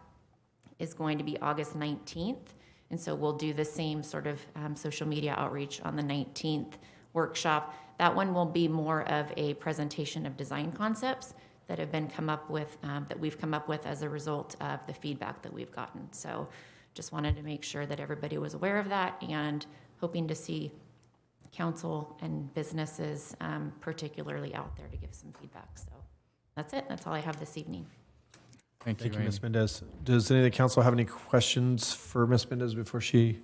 is going to be August 19th. And so we'll do the same sort of social media outreach on the 19th workshop. That one will be more of a presentation of design concepts that have been come up with, that we've come up with as a result of the feedback that we've gotten. So just wanted to make sure that everybody was aware of that, and hoping to see council and businesses particularly out there to give some feedback. So that's it. That's all I have this evening. Thank you, Ms. Mendez. Does any of the council have any questions for Ms. Mendez before she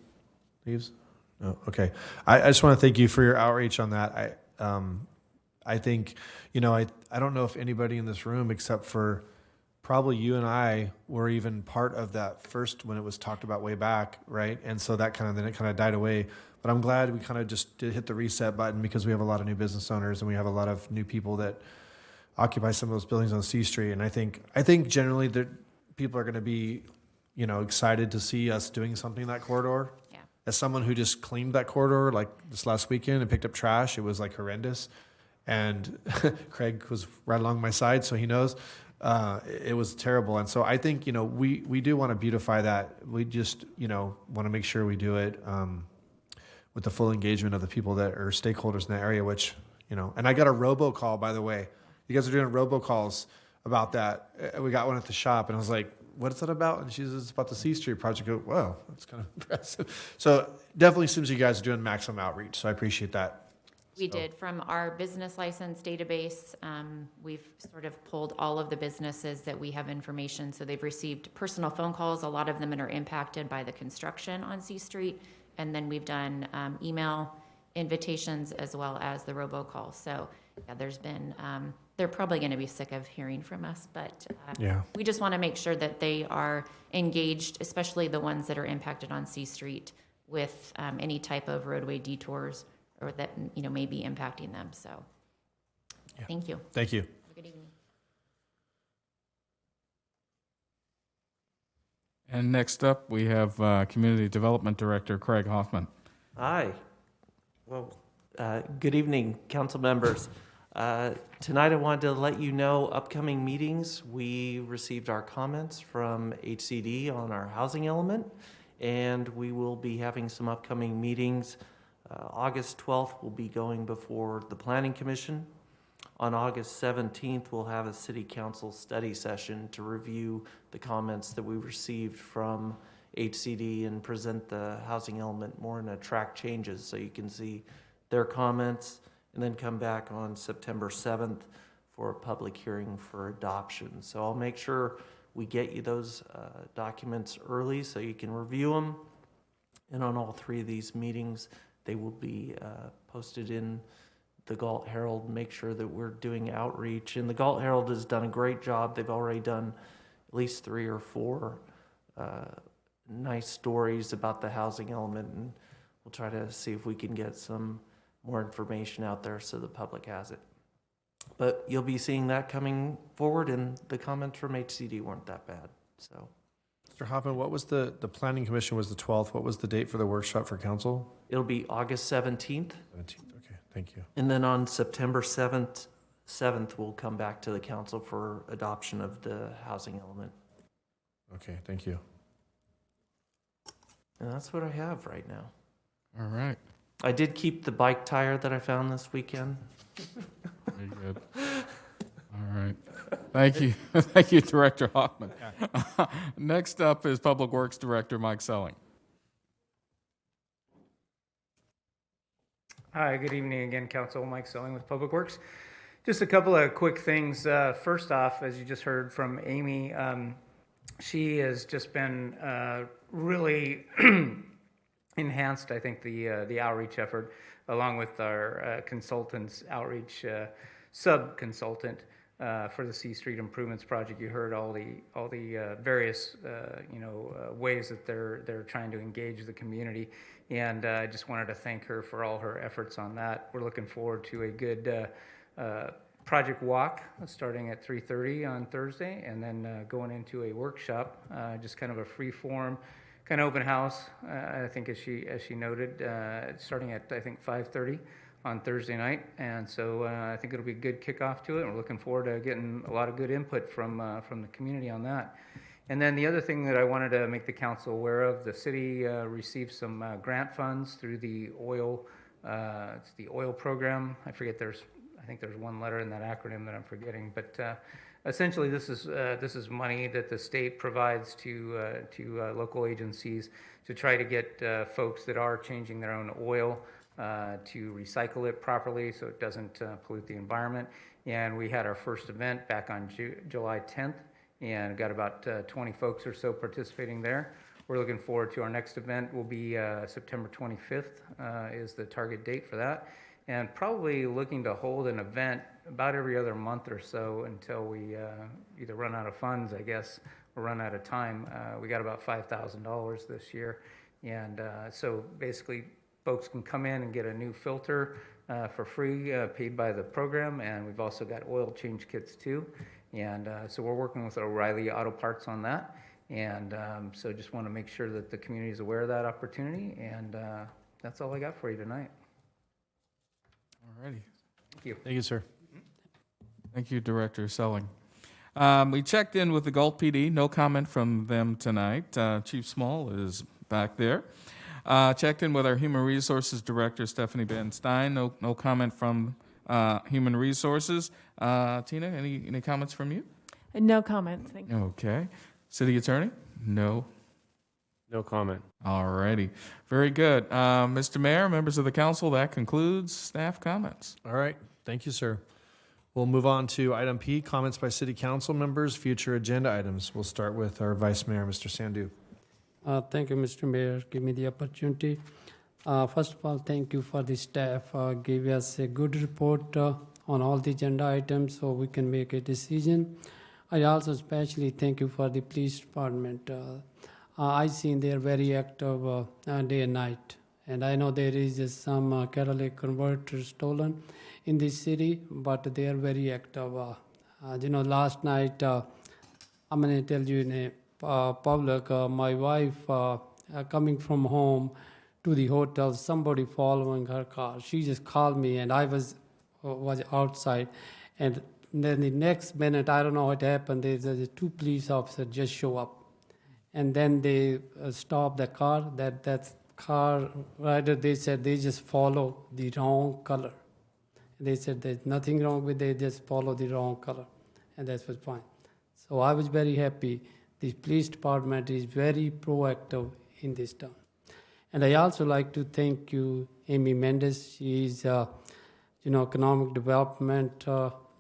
leaves? No, okay. I just want to thank you for your outreach on that. I think, I don't know if anybody in this room, except for probably you and I, were even part of that first when it was talked about way back, right? And so that then it kind of died away. But I'm glad we kind of just did hit the reset button, because we have a lot of new business owners and we have a lot of new people that occupy some of those buildings on C Street. And I think generally that people are going to be, excited to see us doing something in that corridor. Yeah. As someone who just cleaned that corridor like this last weekend and picked up trash, it was like horrendous. And Craig was right along my side, so he knows. It was terrible. And so I think, we do want to beautify that. We just, want to make sure we do it with the full engagement of the people that are stakeholders in that area, which, and I got a robocall, by the way. You guys are doing robocalls about that. We got one at the shop, and I was like, what is that about? And she says, it's about the C Street project. I go, wow, that's kind of impressive. So definitely seems you guys are doing maximum outreach, so I appreciate that. We did. From our business license database, we've sort of pulled all of the businesses that we have information. So they've received personal phone calls. A lot of them are impacted by the construction on C Street. And then we've done email invitations as well as the robocall. So yeah, there's been, they're probably going to be sick of hearing from us, but we just want to make sure that they are engaged, especially the ones that are impacted on C Street with any type of roadway detours or that, may be impacting them. So thank you. Thank you. Good evening. And next up, we have Community Development Director Craig Hoffman. Hi. Well, good evening, council members. Tonight I wanted to let you know upcoming meetings. We received our comments from HCD on our housing element, and we will be having some upcoming meetings. August 12th, we'll be going before the Planning Commission. On August 17th, we'll have a City Council study session to review the comments that we received from HCD and present the housing element more in a track changes so you can see their comments, and then come back on September 7th for a public hearing for adoption. So I'll make sure we get you those documents early so you can review them. And on all three of these meetings, they will be posted in the Galt Herald. Make sure that we're doing outreach. And the Galt Herald has done a great job. They've already done at least 3 or 4 nice stories about the housing element. And we'll try to see if we can get some more information out there so the public has it. But you'll be seeing that coming forward, and the comments from HCD weren't that bad. So, Mr. Hoffman, what was the Planning Commission was the 12th. What was the date for the workshop for council? it'll be August 17th. 17th, okay, thank you. And then on September 7th, we'll come back to the council for adoption of the housing element. Okay, thank you. And that's what I have right now. All right. I did keep the bike tire that I found this weekend. Very good. All right. Thank you. Thank you, Director Hoffman. Next up is Public Works Director Mike Selling. Hi, good evening again, Council. Mike Selling with Public Works. Just a couple of quick things. First off, as you just heard from Amy, she has just been really enhanced, I think, the outreach effort, along with our consultants, outreach sub-consultant for the C Street Improvements Project. You heard all the various ways that they're trying to engage the community, and I just wanted to thank her for all her efforts on that. We're looking forward to a good project walk starting at 3:30 on Thursday, and then going into a workshop, just kind of a free form, kind of open house. I think as she noted, starting at I think 5:30 on Thursday night, and so I think it'll be a good kickoff to it. And we're looking forward to getting a lot of good input from the community on that. And then the other thing that I wanted to make the council aware of, the city received some grant funds through the oil, it's the oil program. I think there's one letter in that acronym that I'm forgetting, but essentially this is money that the state provides to local agencies to try to get folks that are changing their own oil to recycle it properly so it doesn't pollute the environment. And we had our first event back on July 10th and got about 20 folks or so participating there. We're looking forward to our next event. Will be September 25th is the target date for that. And probably looking to hold an event about every other month or so until we either run out of funds, I guess, or run out of time. We got about $5,000 this year. And so basically folks can come in and get a new filter for free, paid by the program. And we've also got oil change kits too. And so we're working with O'Reilly Auto Parts on that. And so just want to make sure that the community is aware of that opportunity. And that's all I got for you tonight. All righty. Thank you. Thank you, sir. Thank you, Director Selling. We checked in with the Galt PD. No comment from them tonight. Chief Small is back there. Checked in with our Human Resources Director, Stephanie Ben Stein. No comment from Human Resources. Tina, any comments from you? No comments, thank you. Okay. City Attorney? No. No comment. All righty. Very good. Mr. Mayor, members of the council, that concludes staff comments. All right. Thank you, sir. We'll move on to item P, comments by city council members, future agenda items. We'll start with our Vice Mayor, Mr. Sandhu. Thank you, Mr. Mayor. Give me the opportunity. First of all, thank you for the staff. Give us a good report on all the agenda items so we can make a decision. I also especially thank you for the police department. I seen they are very active day and night. And I know there is some catalytic converters stolen in this city, but they are very active. Last night, I'm going to tell you in a public, my wife coming from home to the hotel, somebody following her car. She just called me and I was outside. And then the next minute, I don't know what happened, there's two police officers just show up. And then they stop the car. That car rider, they said they just follow the wrong color. They said there's nothing wrong with it, they just follow the wrong color. And that was fine. So I was very happy. The police department is very proactive in this town. And I also like to thank you, Amy Mendes. She is, economic development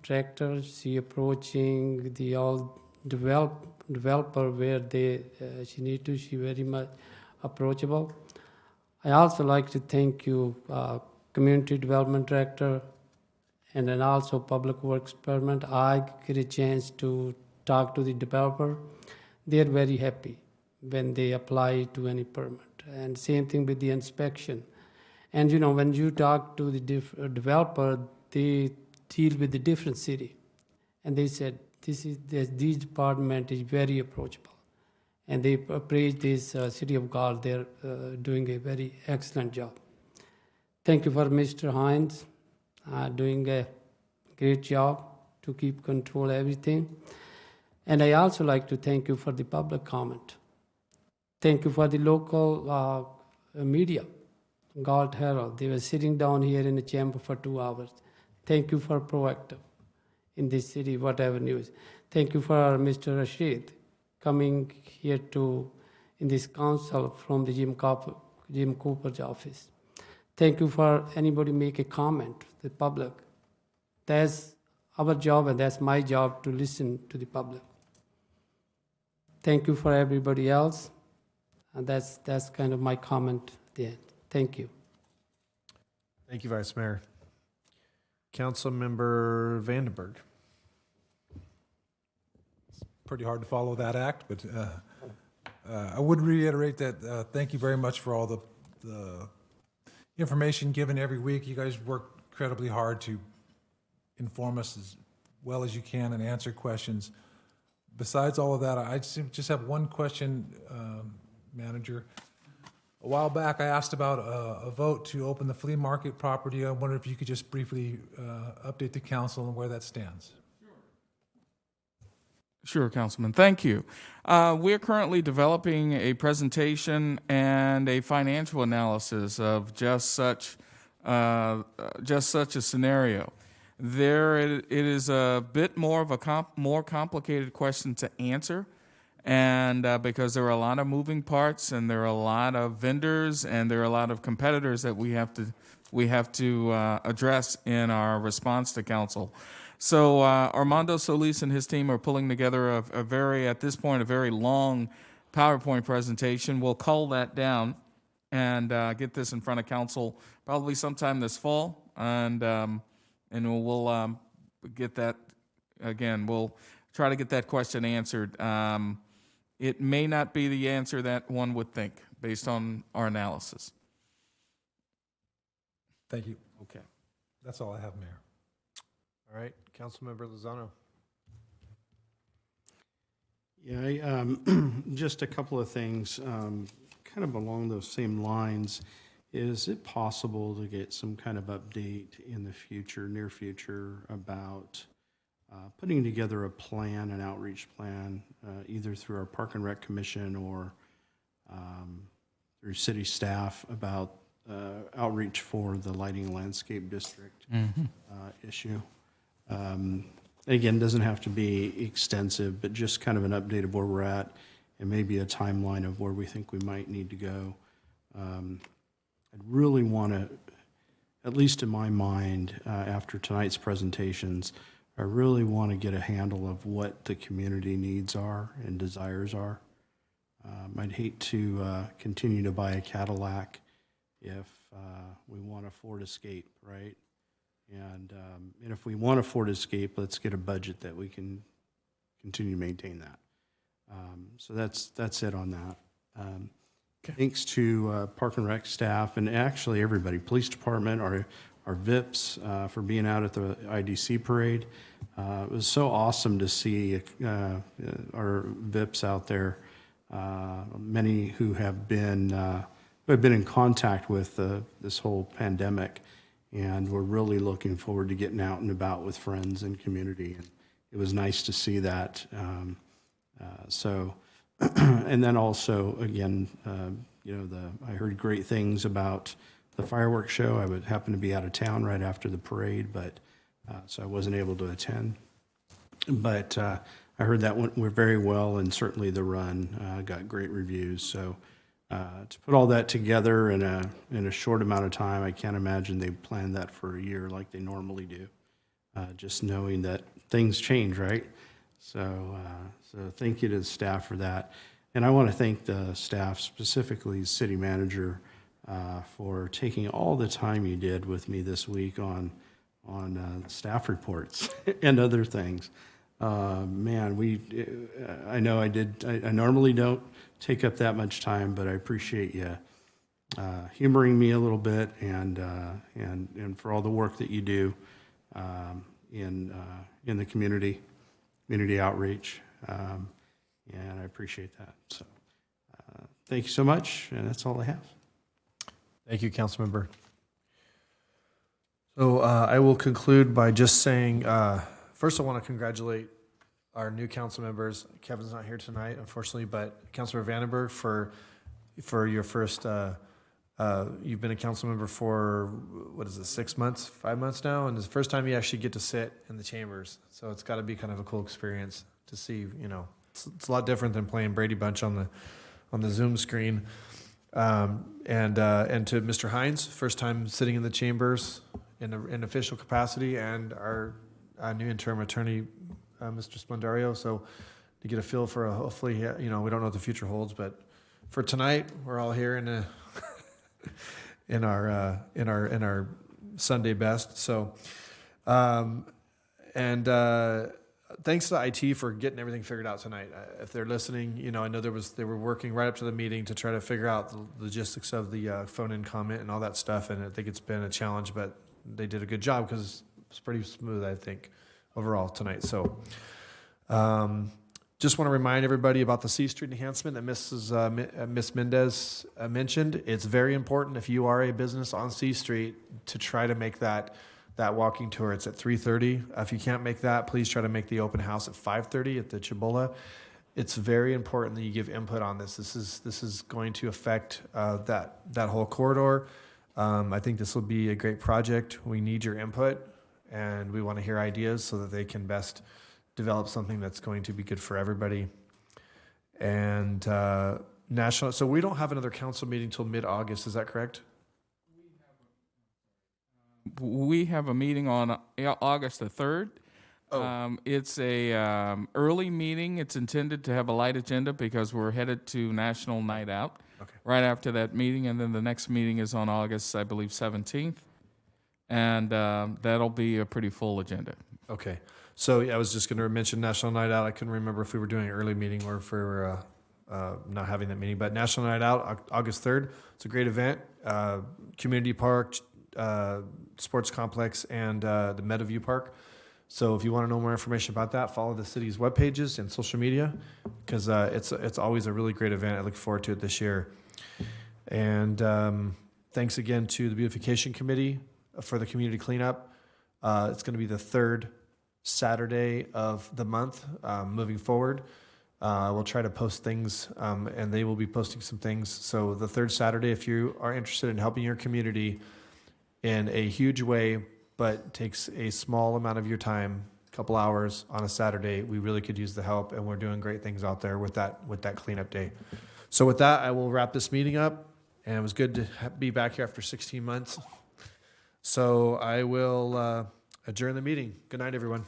director. She approaching the all developer where she need to. She very much approachable. I also like to thank you, community development director, and then also public works department. I get a chance to talk to the developer. They're very happy when they apply to any permit. And same thing with the inspection. And when you talk to the developer, they deal with the different city. And they said, this department is very approachable. And they praise this city of Galt. They're doing a very excellent job. Thank you for Mr. Hines, doing a great job to keep control everything. And I also like to thank you for the public comment. Thank you for the local media, Galt Herald. They were sitting down here in the chamber for 2 hours. Thank you for proactive in this city, whatever news. Thank you for Mr. Rashid coming here in this council from the Jim Cooper's office. Thank you for anybody make a comment, the public. That's our job and that's my job to listen to the public. Thank you for everybody else. And that's kind of my comment at the end. Thank you. Thank you, Vice Mayor. Councilmember Vandenberg. Pretty hard to follow that act, but I would reiterate that thank you very much for all the information given every week. You guys work incredibly hard to inform us as well as you can and answer questions. Besides all of that, I just have one question, Manager. A while back, I asked about a vote to open the flea market property. I wonder if you could just briefly update the council on where that stands. Sure, Councilman. Thank you. We're currently developing a presentation and a financial analysis of just such a scenario. It is a bit more of a more complicated question to answer, and because there are a lot of moving parts, and there are a lot of vendors, and there are a lot of competitors that we have to address in our response to council. So Armando Solis and his team are pulling together at this point, a very long PowerPoint presentation. We'll cull that down and get this in front of council probably sometime this fall, and we'll get that, again, we'll try to get that question answered. It may not be the answer that one would think based on our analysis. Thank you. Okay. That's all I have, Mayor. All right, Councilmember Lozano. Yeah, just a couple of things, kind of along those same lines. Is it possible to get some kind of update in the future, near future, about putting together a plan, an outreach plan, either through our Park and Rec Commission or through city staff about outreach for the lighting landscape district issue? Again, doesn't have to be extensive, but just kind of an update of where we're at and maybe a timeline of where we think we might need to go. I'd really want to, at least in my mind, after tonight's presentations, I really want to get a handle of what the community needs are and desires are. I'd hate to continue to buy a Cadillac if we want a Ford Escape, right? And if we want a Ford Escape, let's get a budget that we can continue to maintain that. So that's it on that. Thanks to Park and Rec staff and actually everybody, police department, our VIPs for being out at the IDC parade. It was so awesome to see our VIPs out there. Many who have been in contact with this whole pandemic. And we're really looking forward to getting out and about with friends and community. And it was nice to see that. And then also, again, I heard great things about the fireworks show. I would happen to be out of town right after the parade, but so I wasn't able to attend. But I heard that went very well, and certainly the run got great reviews. So. To put all that together in a short amount of time, I can't imagine they planned that for a year like they normally do. Just knowing that things change, right? So thank you to the staff for that, and I want to thank the staff, specifically city manager, for taking all the time you did with me this week on staff reports and other things. Man, I know I did. I normally don't take up that much time, but I appreciate you humoring me a little bit and for all the work that you do in the community outreach, and I appreciate that. So thank you so much, and that's all I have. Thank you, Councilmember. So I will conclude by just saying, first I want to congratulate our new council members. Kevin's not here tonight, unfortunately, but Councilor Vandenberg for your first, you've been a council member for, 6 months, 5 months now, and it's the first time you actually get to sit in the chambers. So it's got to be kind of a cool experience to see, it's a lot different than playing Brady Bunch on the Zoom screen. And to Mr. Hines, first time sitting in the chambers in official capacity, and our new interim attorney, Mr. Splendario. So to get a feel for hopefully, we don't know what the future holds, but for tonight, we're all here in our Sunday best. So, thanks to IT for getting everything figured out tonight. If they're listening, I know they were working right up to the meeting to try to figure out the logistics of the phone-in comment and all that stuff, and I think it's been a challenge, but they did a good job because it's pretty smooth, I think, overall tonight. So, Just want to remind everybody about the C Street enhancement that Ms. Mendez mentioned. It's very important if you are a business on C Street to try to make that walking tour. It's at 3:30. If you can't make that, please try to make the open house at 5:30 at the Chibola. It's very important that you give input on this. This is going to affect that whole corridor. I think this will be a great project. We need your input, and we want to hear ideas so that they can best develop something that's going to be good for everybody. And so we don't have another council meeting till mid-August, is that correct? We have a meeting on August the 3rd. It's a early meeting. It's intended to have a light agenda because we're headed to National Night Out right after that meeting. And then the next meeting is on August, I believe, 17th. And that'll be a pretty full agenda. Okay. So I was just going to mention National Night Out. I couldn't remember if we were doing an early meeting or if we were not having that meeting. But National Night Out, August 3rd. It's a great event. Community park, sports complex, and the Meadowview Park. So if you want to know more information about that, follow the city's web pages and social media because it's always a really great event. I look forward to it this year. And thanks again to the Beautification Committee for the community cleanup. It's going to be the third Saturday of the month moving forward. We'll try to post things, and they will be posting some things. So the third Saturday, if you are interested in helping your community in a huge way, but takes a small amount of your time, a couple hours on a Saturday, we really could use the help, and we're doing great things out there with that cleanup day. So with that, I will wrap this meeting up, and it was good to be back here after 16 months. So I will adjourn the meeting. Good night, everyone.